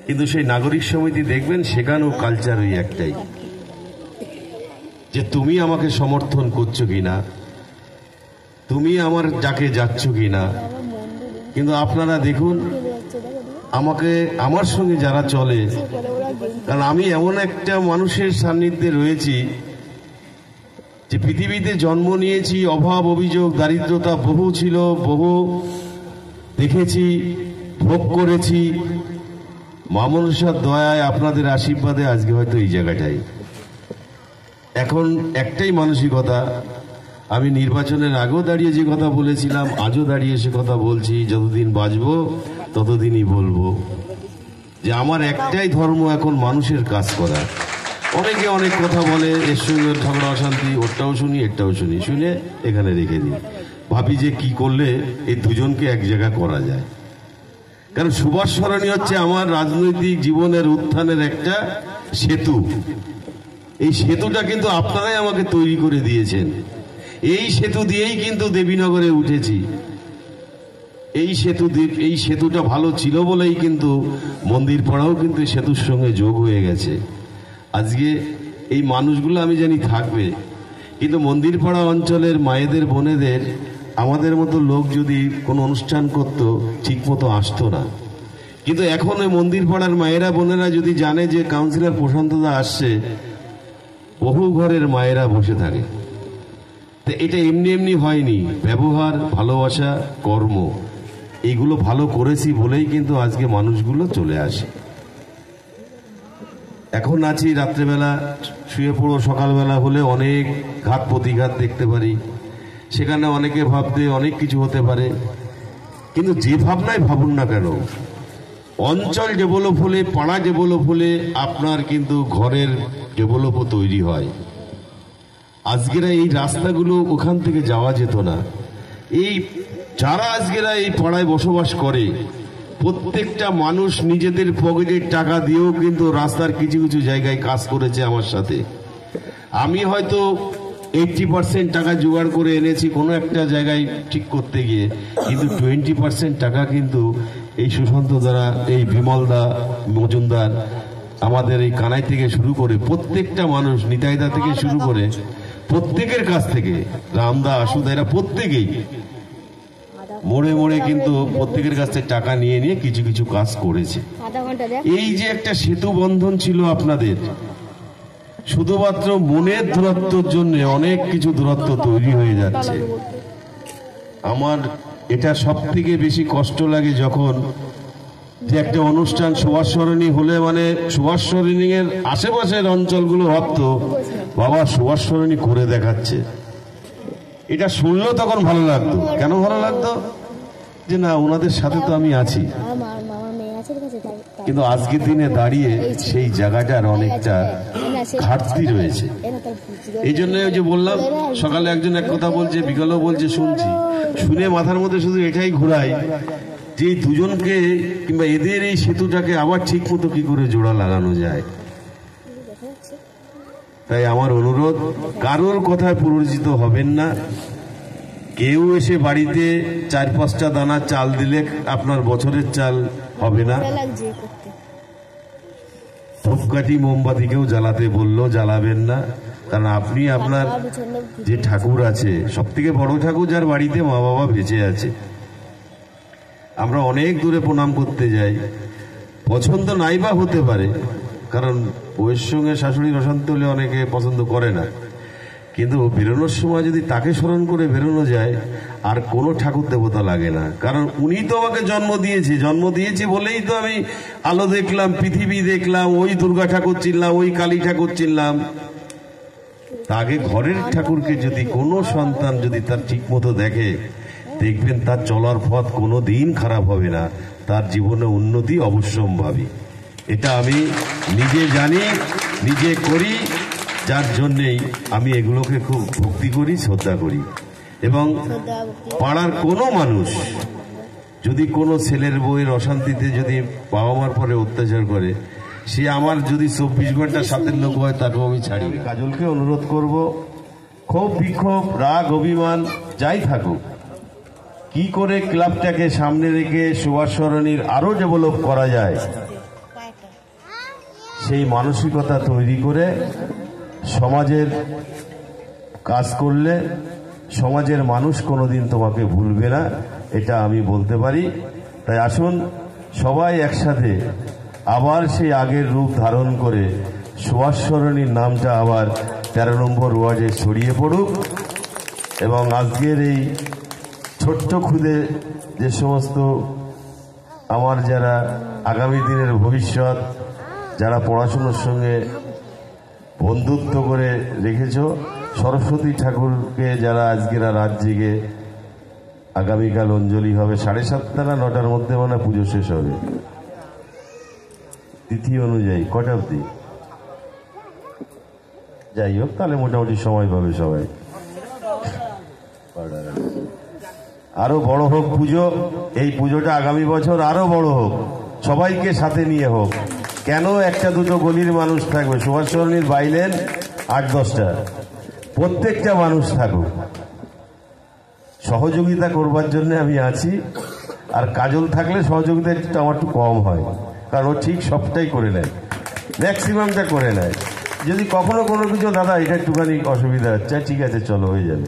কিন্তু সেই নাগরিক সমিতি দেখবেন সেখানেও কালচার ওই একটাই, যে তুমি আমাকে সমর্থন করছো কিনা, তুমি আমার যাকে যাচ্ছ কিনা। কিন্তু আপনারা দেখুন আমাকে, আমার সঙ্গে যারা চলে, কারণ আমি এমন একটা মানুষের সান্নিধ্যে রয়েছি যে পৃথিবীতে জন্ম নিয়েছি, অভাব অভিযোগ দারিদ্রতা বহু ছিল, বহু দেখেছি, ভোগ করেছি। মা মনসার দয়ায় আপনাদের আশীর্বাদে আজকে হয়তো এই জায়গাটাই। এখন একটাই মানসিকতা, আমি নির্বাচনের আগেও দাঁড়িয়ে যে কথা বলেছিলাম, আজও দাঁড়িয়ে সে কথা বলছি, যতদিন বাঁচবো ততদিনই বলবো যে আমার একটাই ধর্ম এখন মানুষের কাজ করা। অনেকে অনেক কথা বলে, এর সঙ্গে ঝগড়া অশান্তি, ওরটাও শুনি এরটাও শুনি, শুনে এখানে রেখে দিই। ভাবি যে কি করলে এই দুজনকে এক জায়গা করা যায়। কারণ সুভাষ সরণী হচ্ছে আমার রাজনৈতিক জীবনের উত্থানের একটা সেতু। এই সেতুটা কিন্তু আপনারাই আমাকে তৈরি করে দিয়েছেন। এই সেতু দিয়েই কিন্তু দেবীনগরে উঠেছি। এই সেতুটা ভালো ছিল বলেই কিন্তু মন্দির পাড়াও কিন্তু সেতুর সঙ্গে যোগ হয়ে গেছে। আজকে এই মানুষগুলো আমি জানি থাকবে, কিন্তু মন্দির পাড়া অঞ্চলের মায়েদের বোনেদের আমাদের মতো লোক যদি কোনো অনুষ্ঠান করত ঠিক মতো আসতো না। কিন্তু এখন ওই মন্দির পাড়ার মায়েরা বোনেরা যদি জানে যে কাউন্সিলর প্রশান্তদা আসছে, বহু ঘরের মায়েরা বসে থাকে। তো এটা এমনি এমনি হয়নি, ব্যবহার, ভালোবাসা, কর্ম, এইগুলো ভালো করেছি বলেই কিন্তু আজকে মানুষগুলো চলে আসে। এখন আছি রাত্রেবেলা শুয়ে পড়ো, সকালবেলা হলে অনেক ঘাত প্রতিঘাত দেখতে পারি, সেখানে অনেকে ভাবতে অনেক কিছু হতে পারে। কিন্তু যে ভাবনায় ভাবুন না কেন, অঞ্চল ডেভেলপ হলে, পাড়া ডেভেলপ হলে আপনার কিন্তু ঘরের ডেভেলপও তৈরি হয়। আজকেরা এই রাস্তাগুলো ওখান থেকে যাওয়া যেত না। এই যারা আজকেরা এই পাড়ায় বসবাস করে প্রত্যেকটা মানুষ নিজেদের পকেটের টাকা দিয়েও কিন্তু রাস্তার কিছু কিছু জায়গায় কাজ করেছে আমার সাথে। আমি হয়তো 80% টাকা জোগাড় করে এনেছি কোনো একটা জায়গায় ঠিক করতে গিয়ে, কিন্তু 20% টাকা কিন্তু এই সুশান্ত দ্বারা, এই বিমলদা মজুমদার, আমাদের এই কানাই থেকে শুরু করে প্রত্যেকটা মানুষ, নিতাইদা থেকে শুরু করে প্রত্যেকের কাছ থেকে, রামদা, আশুদা, এরা প্রত্যেকেই মোড়ে মোড়ে কিন্তু প্রত্যেকের কাছ থেকে টাকা নিয়ে নিয়ে কিছু কিছু কাজ করেছে। এই যে একটা সেতু বন্ধন ছিল আপনাদের, শুধুমাত্র মনের দূরত্বের জন্য অনেক কিছু দূরত্ব তৈরি হয়ে যাচ্ছে। আমার এটা সব থেকে বেশি কষ্ট লাগে যখন যে একটা অনুষ্ঠান সুভাষ সরণি হলে, মানে সুভাষ সরণি এর আশেপাশের অঞ্চলগুলো ভাবতো বাবা সুভাষ সরণি করে দেখাচ্ছে। এটা শুনলেও তখন ভালো লাগতো। কেন ভালো লাগতো? যে না, ওনাদের সাথে তো আমি আছি। কিন্তু আজকের দিনে দাঁড়িয়ে সেই জায়গাটার অনেকটা ঘাটতি রয়েছে। এই জন্য যে বললাম, সকালে একজন এক কথা বলছে, বিকালেও বলছে, শুনছি, শুনে মাথার মধ্যে শুধু এটাই ঘোরায় যে দুজনকে কিংবা এদের এই সেতুটাকে আবার ঠিক মতো কি করে জোড়া লাগানো যায়। তাই আমার অনুরোধ, কারোর কথায় পরিচিত হবেন না। কেউ এসে বাড়িতে 4-5টা দানা চাল দিলে আপনার বছরের চাল হবে না। ধূপকাঠি মোমবাতি কেউ জ্বালাতে বললো জ্বালাবেন না, কারণ আপনি আপনার যে ঠাকুর আছে, সব থেকে বড় ঠাকুর যার বাড়িতে মা বাবা বেঁচে আছে, আমরা অনেক দূরে প্রণাম করতে যাই। পছন্দ নাই বা হতে পারে, কারণ বউয়ের সঙ্গে শাশুড়ির অশান্তি হলে অনেকে পছন্দ করে না, কিন্তু বেরোনোর সময় যদি তাকে স্মরণ করে বেরোনো যায়, আর কোনো ঠাকুর দেবতা লাগে না। কারণ উনি তো আমাকে জন্ম দিয়েছে বলেই তো আমি আলো দেখলাম, পৃথিবী দেখলাম, ওই দুর্গা ঠাকুর চিনলাম, ওই কালী ঠাকুর চিনলাম। তাকে ঘরের ঠাকুরকে যদি কোনো সন্তান যদি তার ঠিক মতো দেখে, দেখবেন তার চলার পথ কোনো দিন খারাপ হবে না, তার জীবনে উন্নতি অবশ্যম্ভাবী। এটা আমি নিজে জানি, নিজে করি, যার জন্যেই আমি এগুলোকে খুব ভক্তি করি, শ্রদ্ধা করি। এবং পাড়ার কোনো মানুষ যদি কোনো ছেলের বউয়ের অশান্তিতে যদি বাবা মার পরে অত্যাচার করে, সে আমার যদি 24 ঘন্টা সাথের লোক হয়, তাকেও আমি ছাড়ি। কাজলকে অনুরোধ করব, ক্ষোভ বিক্ষোভ, রাগ অভিমান যাই থাকুক, কি করে ক্লাবটাকে সামনে রেখে সুভাষ সরণির আরো ডেভেলপ করা যায়, সেই মানসিকতা তৈরি করে সমাজের কাজ করলে সমাজের মানুষ কোনোদিন তোমাকে ভুলবে না, এটা আমি বলতে পারি। তাই আসুন সবাই একসাথে আবার সেই আগের রূপ ধারণ করে সুভাষ সরণির নামটা আবার 13 নম্বর ওয়ার্ডে ছড়িয়ে পড়ুক। এবং আজকের এই ছোট্ট খুদে যে সমস্ত আমার যারা আগামী দিনের ভবিষ্যৎ, যারা পড়াশোনার সঙ্গে বন্ধুত্ব করে রেখেছ, সরস্বতী ঠাকুরকে যারা আজকেরা রাত জেগে, আগামীকাল অঞ্জলি হবে 7:30 না 9টার মধ্যে, মানে পুজো শেষ হবে তিথি অনুযায়ী। কটা অবধি? যাই হোক, তাহলে মোটামুটি সময় পাবে সবাই। আরো বড় হোক পুজো, এই পুজোটা আগামী বছর আরো বড় হোক, সবাইকে সাথে নিয়ে হোক। কেন একটা দুটো গলির মানুষ থাকবে, সুভাষ সরণির বাইলেন 8-10টা, প্রত্যেকটা মানুষ থাকুক, সহযোগিতা করবার জন্য আমি আছি। আর কাজল থাকলে সহযোগিতা একটু আমার একটু কম হয়, কারণ ও ঠিক সবটাই করে নেয়, ম্যাক্সিমামটা করে নেয়। যদি কখনো কোনো কিছু, দাদা এটা একটুখানি অসুবিধা হচ্ছে, ঠিক আছে চলো হয়ে যাবে,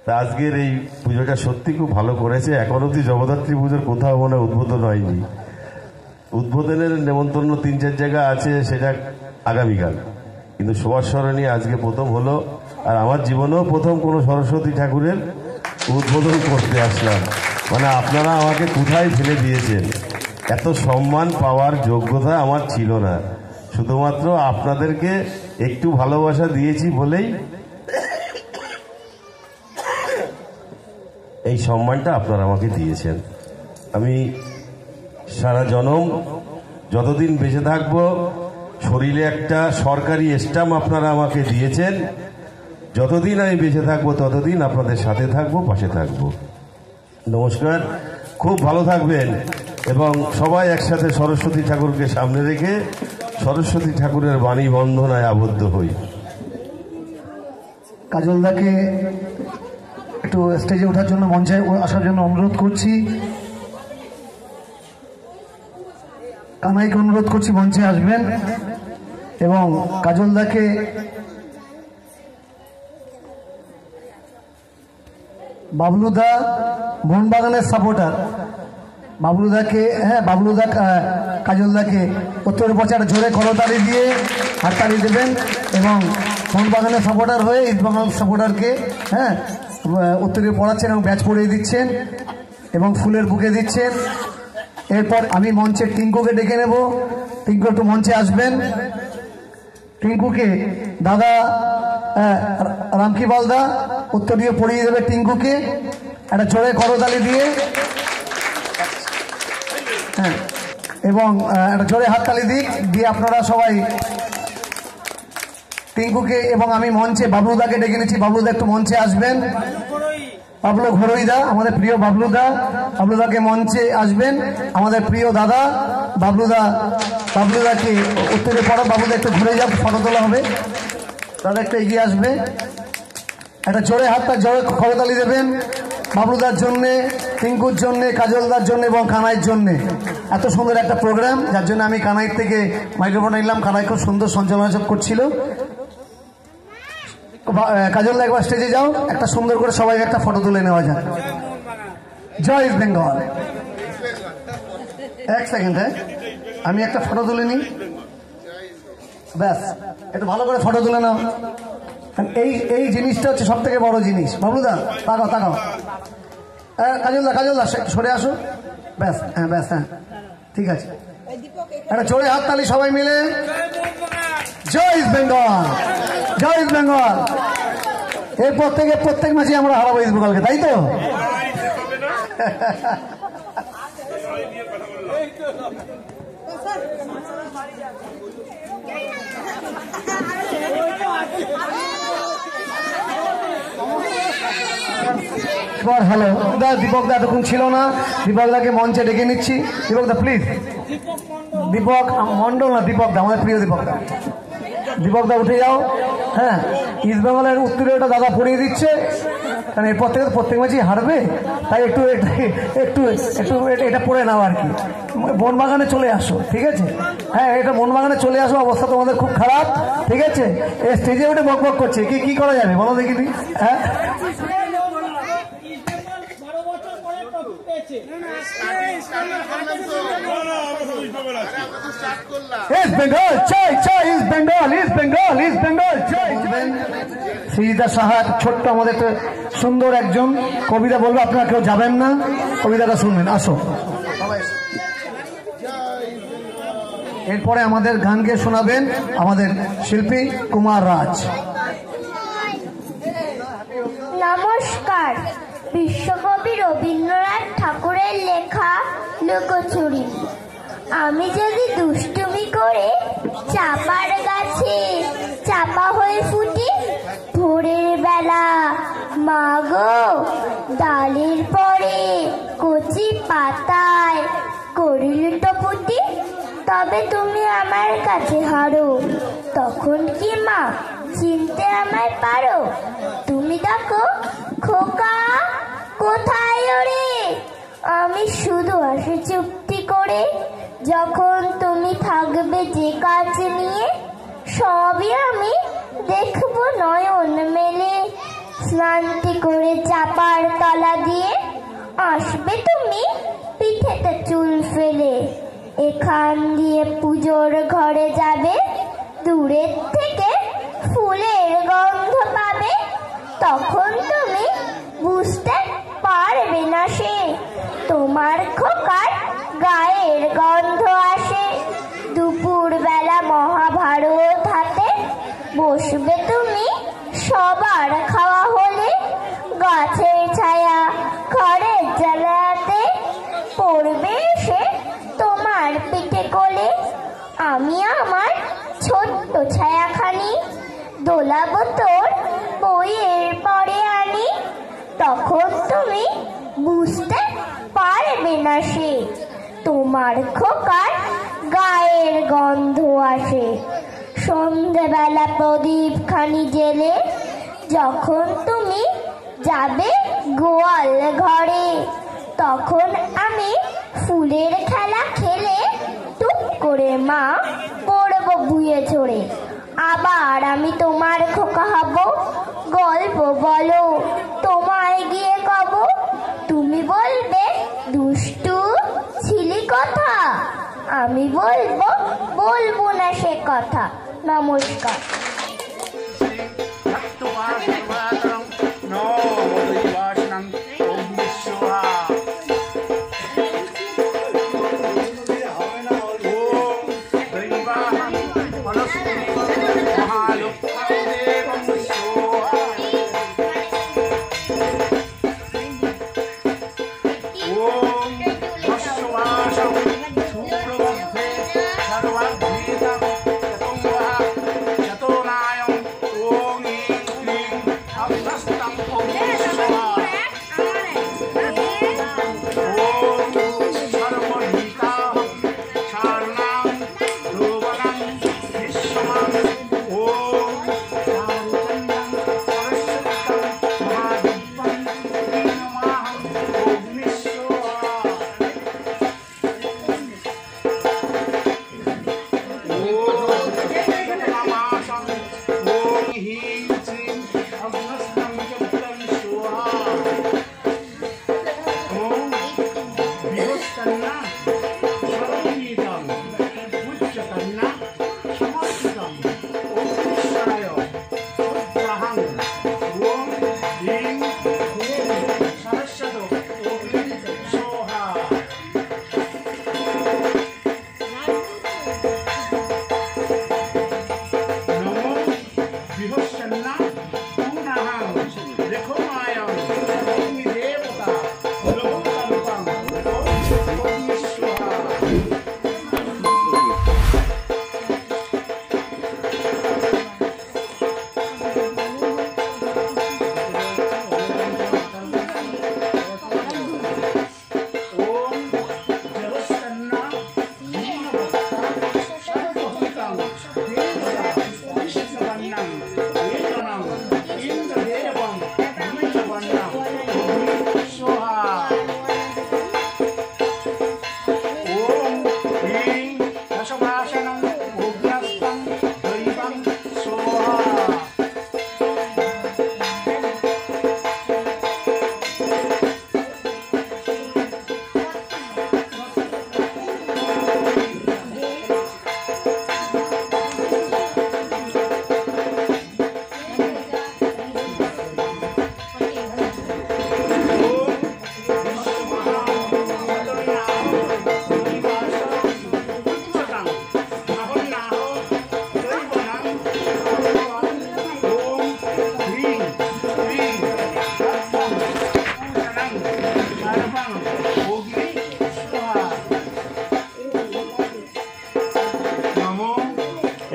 তা আজকের এই পুজোটা সত্যি খুব ভালো করেছে। এখন অব্দি জগদ্ধাত্রী পুজোর কোথাও মনে উদ্বোধন হয়নি। উদ্বোধনের নেমন্তন্ন 3-4 জায়গা আছে, সেটা আগামীকাল, কিন্তু সুভাষচরণী আজকে প্রথম হলো। আর আমার জীবনেও প্রথম কোনো সরস্বতী ঠাকুরের উদ্বোধন করতে আসলাম। মানে আপনারা আমাকে কোথায় ফেলে দিয়েছেন। এত সম্মান পাওয়ার যোগ্যতা আমার ছিল না, শুধুমাত্র আপনাদেরকে একটু ভালোবাসা দিয়েছি বলেই এই সম্মানটা আপনারা আমাকে দিয়েছেন। আমি সারা জনম যতদিন বেঁচে থাকবো, শরীরে একটা সরকারি স্ট্যাম্প আপনারা আমাকে দিয়েছেন, যতদিন আমি বেঁচে থাকবো ততদিন আপনাদের সাথে থাকবো, পাশে থাকবো। নমস্কার, খুব ভালো থাকবেন এবং সবাই একসাথে সরস্বতী ঠাকুরকে সামনে রেখে সরস্বতী ঠাকুরের বাণী বন্দনায় আবদ্ধ হই। কাজলদাকে একটু স্টেজে ওঠার জন্য, মঞ্চে আসার জন্য অনুরোধ করছি। কানাইকে অনুরোধ করছি মঞ্চে আসবেন এবং কাজলদাকে বাবলুদা মোহনবাগানের সাপোর্টার, বাবলুদাকে বাবলুদা কাজলদাকে উত্তর বছর জোরে করতালি দিয়ে হাততালি দেবেন এবং মোহনবাগানের সাপোর্টার হয়ে ইস্টবেঙ্গল সাপোর্টারকে উত্তরে পড়াচ্ছেন এবং ব্যাচ পরিয়ে দিচ্ছেন এবং ফুলের বুকে দিচ্ছেন। এরপর আমি মঞ্চে টিঙ্কুকে ডেকে নেব। টিঙ্কু একটু মঞ্চে আসবেন। টিঙ্কুকে দাদা রামকিবালদা উত্তর দিয়ে পড়িয়ে দেবে টিঙ্কুকে একটা জোরে করতালি দিয়ে, এবং একটা জোরে হাততালি দিয়ে আপনারা সবাই টিঙ্কুকে এবং আমি মঞ্চে বাবলুদাকে ডেকে নিচ্ছি। বাবলুদা একটু মঞ্চে আসবেন। বাবলু ঘরোইদা, আমাদের প্রিয় বাবলুদাকে মঞ্চে আসবেন। আমাদের প্রিয় দাদা বাবলুদাকে উত্তরে পড়ো। বাবলুদা একটু ঘুরে যাও, ফটো তোলা হবে। দাদা একটু এগিয়ে আসবে, একটা জোরে হাতটা জোরে করতালি দেবেন বাবলুদার জন্যে, টিঙ্কুর জন্যে, কাজলদার জন্য এবং কানাইয়ের জন্যে। এত সুন্দর একটা প্রোগ্রাম, যার জন্য আমি কানাই থেকে মাইক্রোফোন নিলাম। কানাই খুব সুন্দর সঞ্চালনা করছিল। কাজলদা একবার স্টেজে যাও, একটা সুন্দর করে সবাই একটা ফটো তুলে নেওয়া যায়। জয় ইস্ট বেঙ্গল। এক সেকেন্ড, আমি একটা ফটো তুলে নিই, ব্যাস। একটু ভালো করে ফটো তুলে নাও। এই জিনিসটা হচ্ছে সব থেকে বড় জিনিস। বাবলুদা তাকাও। কাজলদা সরে আসো, ব্যাস। ব্যাস, ঠিক আছে। একটা জোরে হাততালি সবাই মিলে। জয় ইস্ট বেঙ্গল, জয় ইস্ট বেঙ্গল। এরপর থেকে প্রত্যেক ম্যাচে আমরা হারাবো ইস্ট বেঙ্গলকে, তাই তো? হ্যালো দীপক দা এতক্ষণ ছিল না, দীপক দাকে মঞ্চে ডেকে নিচ্ছি। দীপক দা প্লিজ। দীপক মন্ডল না, দীপক দা, আমাদের প্রিয় দীপক দা। দীপক দা উঠে যাও। ইস্ট বেঙ্গলের উত্তরে ওটা দাদা পড়িয়ে দিচ্ছে, কারণ এরপর থেকে প্রত্যেক ম্যাচই হারবে, তাই একটু এটা পড়ে নাও আর কি। মোহনবাগানে চলে আসো, ঠিক আছে? এটা মোহনবাগানে চলে আসো। অবস্থা তোমাদের খুব খারাপ, ঠিক আছে? স্টেজে উঠে বকবক করছে, কি করা যাবে বলো দেখিনি? ইস্ট বেঙ্গল জয়, জয় East Bengal, East Bengal, East Bengal জয়। শ্রীজিতা সাহা ছোট্ট আমাদের সুন্দর একজন কবিতা বলবে, আপনারা কেউ যাবেন না, কবিতাটা শুনবেন। আসো। এরপরে আমাদের গানকে শোনাবেন আমাদের শিল্পী কুমার রাজ। নমস্কার। বিশ্বকবি রবীন্দ্রনাথ ঠাকুরের লেখা লুকোচুরি। আমি যদি দুষ্টুমি করে চাপার গাছে চাপা হয়ে ফুটি, ভোরের বেলা মা গো ডালের পরে কচি পাতায় করিল টপুটি, তবে তুমি আমার কাছে হারো, তখন কি মা চিনতে আমায় পারো? তুমি ডাকো খোকা কোথায় ওরে, আমি শুধু আসি চুপটি করে, যখন তুমি থাকবে যে কাজ নিয়ে, সবই আমি দেখবো নয়ন মেলে। স্নানটি করে চাপার তলা দিয়ে আসবে তুমি পিঠেতে চুল ফেলে, এখান দিয়ে পুজোর ঘরে যাবে, দূরের থেকে ফুলের গন্ধ পাবে, তখন তুমি বুঝতে পারবে না সে তোমার খোকার গায়ের গন্ধ আসে। দুপুর বেলা মহাভারত হাতে বসবে তুমি, সবার খাওয়া হলে গাছের ছায়া ঘরের জানালাতে পড়বে এসে তোমার পিঠে কোলে। আমি আমার ছোট্ট ছায়াখানি দোলাবো তোর বইয়ের পরে আনি, তখন তুমি বুঝতে পারবে না সে তোমার খোকার গায়ের গন্ধ আসে। সন্ধেবেলা প্রদীপ খানি জেলে যখন তুমি যাবে গোয়াল ঘরে, তখন আমি ফুলের খেলা খেলে টুক করে মা পড়বো বুয়ে চড়ে। আবার আমি তোমার খোকা হব, গল্প বলো তোমায় গিয়ে কব, তুমি বলবে দুষ্টু ছিলি কথা, আমি বলবো না সে কথা। নমস্কার।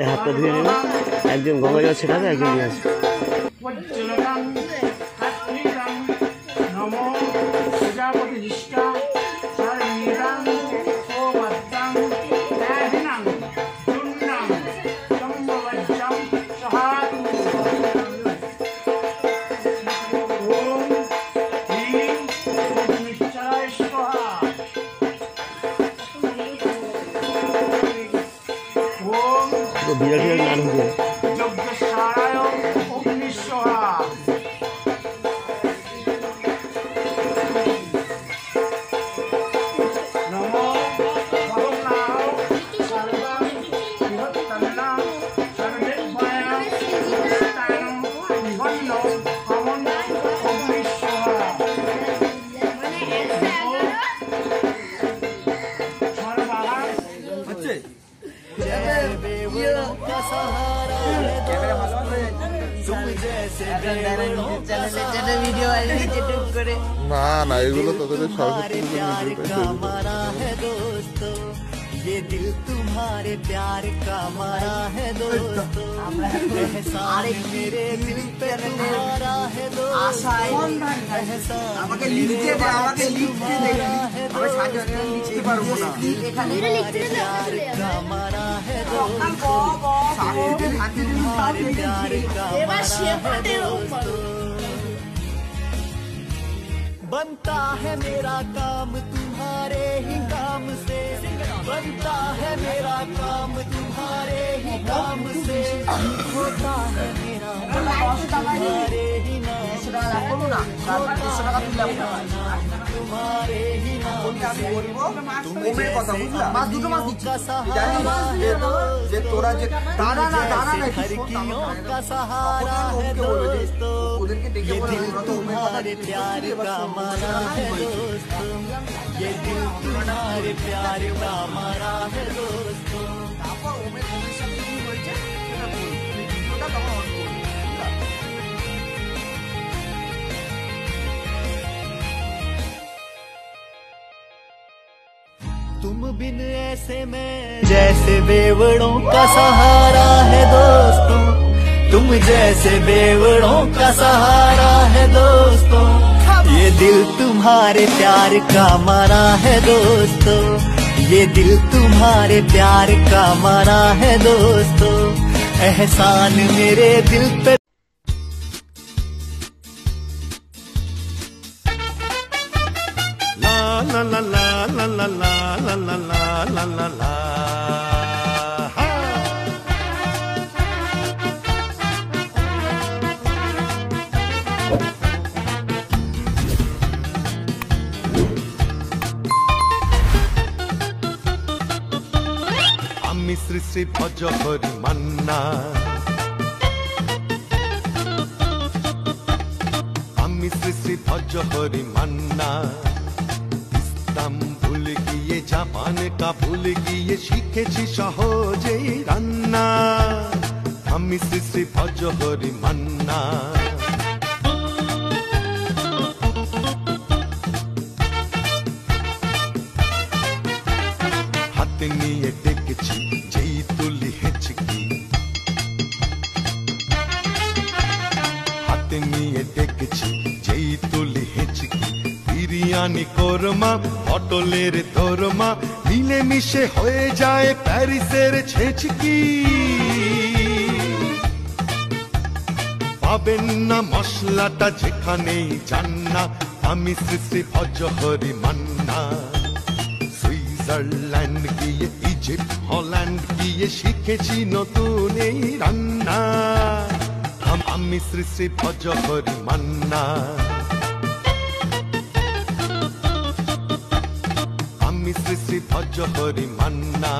হাতটা ধুয়ে নেবে, একজন গঙ্গা জল ছেটাবে, একজন নিয়ে আসবে। বিরাট বিরাট নাম হবে। হচ্ছে না না এগুলো তোদের সরস্বতী ये दिल तुम्हारे प्यार का मारा है दोस्तों एहसान मेरे दिल पे तुम्हारा है दोस्तों আমাকে লিখতে দে আমাকে লিখতে দে আমি সাথে লিখতে পারবো না एखाने प्यार का मारा है दोस्तों तुम्हारे प्यार का मारा है दोस्तों बनता है मेरा काम तुम्हारे ही काम से बनता है मेरा काम तुम्हारे ही काम से होता है मेरा तुम्हारे ही नाम तुम्हारे ही नाम ওমের কথা বুঝলা মাছ দুটো মাছ দিচ্ছি জানি যে তোরা যে দাঁড়া না हरकियों का सहारा है दोस्तों ওদেরকে ডেকে বলে दिल तुम्हारे प्यार का मारा है दोस्तों ये दिल तुम्हारे प्यार का मारा है दोस्तों তারপর ওমের সাথে কি হয়েছে সেটা বল ভিডিওটা তখন অন করব तुम बिन ऐसे में जैसे बेवड़ों का सहारा है दोस्तों तुम जैसे बेवड़ों का सहारा है दोस्तों ये दिल तुम्हारे प्यार का मारा है दोस्तों ये दिल तुम्हारे प्यार का मारा है दोस्तों एहसान मेरे दिल पे la la la la la la la la la la la আমি শ্রী শ্রী ভজ হরি মান্না আমি শ্রী শ্রী ভজ হরি মান্না ইসলাম ভুল গিয়ে জাপান কা ভুল গিয়ে শিখেছি সহজেই রান্না আমি শ্রী শ্রী ভজ হরি মান্না হাতে নিয়ে ডেকেছি যেই তুলি হেঁচকি হাতে নিয়ে ডেকেছি যেই তুলি হেঁচকি বিরিয়ানি কোরমা পটলের দোরমা মিলে মিশে হয়ে যায় প্যারিসের ছেচকি পাবেন না মশলাটা যেখানেই যান না আমি শ্রী শ্রী ভজ হরি মান্না সুইজারল্যান্ড গিয়ে ইজিপ্ট হল্যান্ড গিয়ে শিখেছি নতুন এই রান্না আমি শ্রী শ্রী ভজ হরি মান্না আমি শ্রী শ্রী ভজ হরি মান্না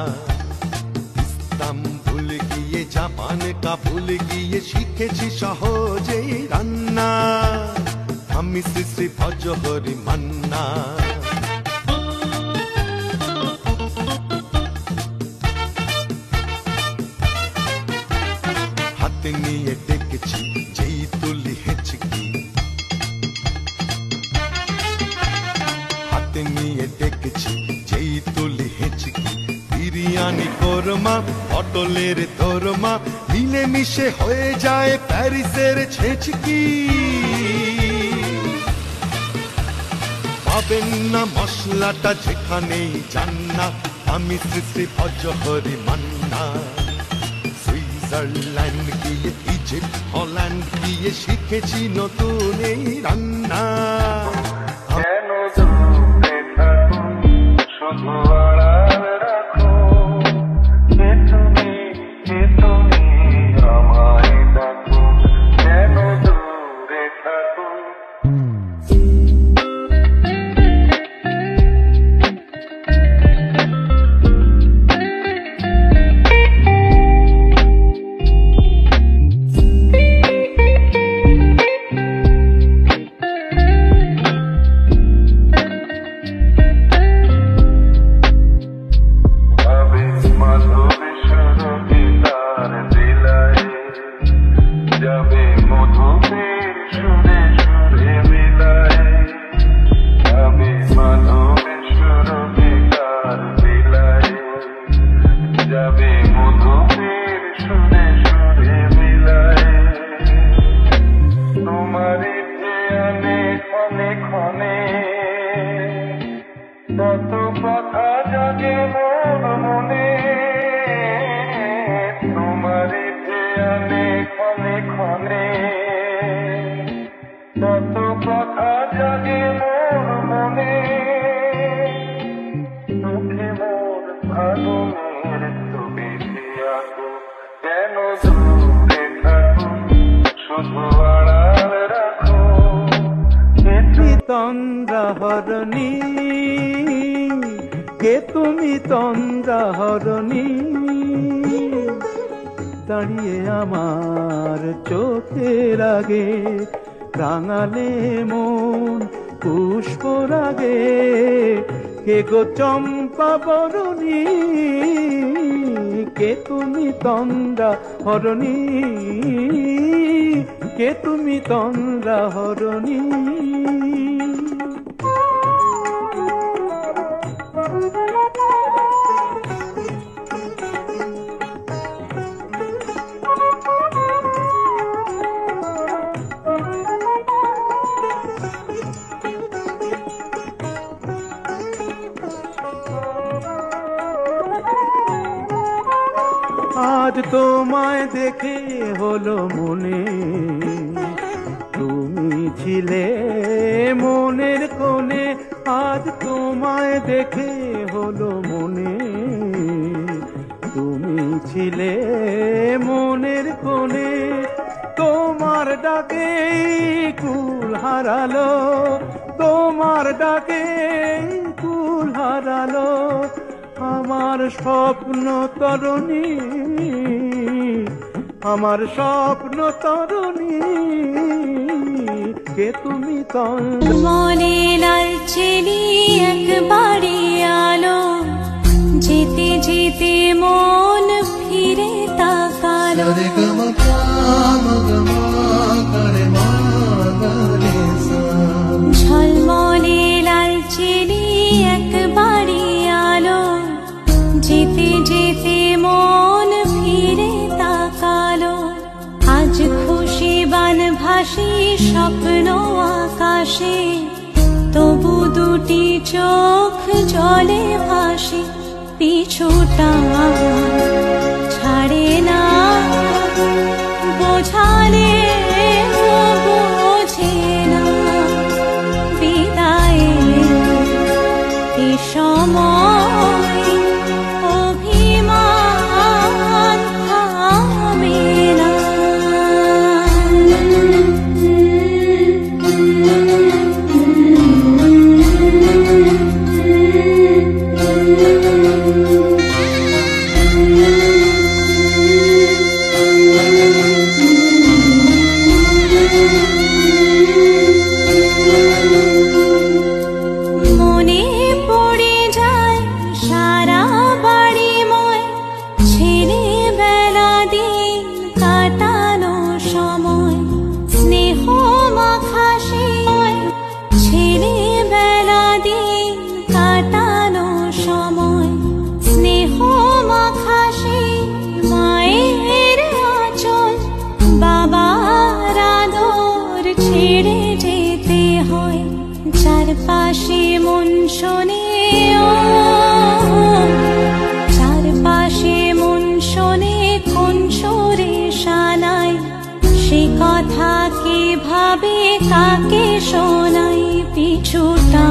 ইসলাম ভুল গিয়ে জাপান কা ভুল গিয়ে শিখেছি সহজেই রান্না আমি শ্রী শ্রী ভজ হরি মান্না হাতে নিয়ে ডেকেছি যেই তুলি হেঁচকি হাতে নিয়ে ডেকেছি যেই তুলি হেঁচকি বিরিয়ানি কোরমা পটলের দোরমা মিলে মিশে হয়ে যায় প্যারিসের ছেচকি পাবেন না মশলাটা যেখানেই যান না আমি শ্রী শ্রী ভজ হরি মান্না সুইজারল্যান্ড গিয়ে ইজিপ্ট হল্যান্ড গিয়ে শিখেছি নতুন এই রান্না যাবে মধুপের সুরে সুরে মিলায় তোমারই ধ্যানে ক্ষণে ক্ষণে কত কথা জাগে মোর মনে তোমারই ধ্যানে ক্ষণে ক্ষণে কত কথা জাগে মোর মনে চোখে মোর ভাগনের ছবি আঁকো কেন দূরে থাকো শুধু আড়াল রাখো তন্দ্রাহরণী কে তুমি তন্দ্রাহরণী দাঁড়িয়ে আমার চোখের আগে রাঙালে মন পুষ্প রাগে কে গো চম্পা বরণী কে তুমি তন্দ্রাহরণী কে তুমি তন্দ্রাহরণী আজ তোমায় দেখে হলো মনে তুমি ছিলে মনের কোণে আজ তোমায় দেখে হলো মনে তুমি ছিলে মনের কোণে তোমার ডাকে কুল হারালো তোমার ডাকে কুল হারালো আমার স্বপ্ন তরুণী আমার স্বপ্ন তরুণী কে তুমি মনে লালচেলি একবারে আলো যেতে যেতে মন ফিরে তাকালো ঝলমলে লালচেলি একবারে আলো যেতে যেতে মন ফিরে তাকালো আজ খুশি বান ভাসি স্বপ্ন আকাশে তবু দুটি চোখ জলে ভাসি পিছুটা ছাড়ে না বোঝালে বোঝে না বিদায় এ সময় অভিমান থামে না মনে পড়ে যায় সারা বাড়িময় ছেলেবেলা দিন কাটানো সময় স্নেহ মাখা সেই ছেলেবেলা দিন কাটানো সময় স্নেহ মাখা সেই মায়ের আঁচল বাবার আদর ছেড়ে যেতে হয় চারপাশে মন শোনে চারপাশে মন শোনে কোন সুরে শানায় সে কথা কে ভাবে কাকে শোনায় পিছুটা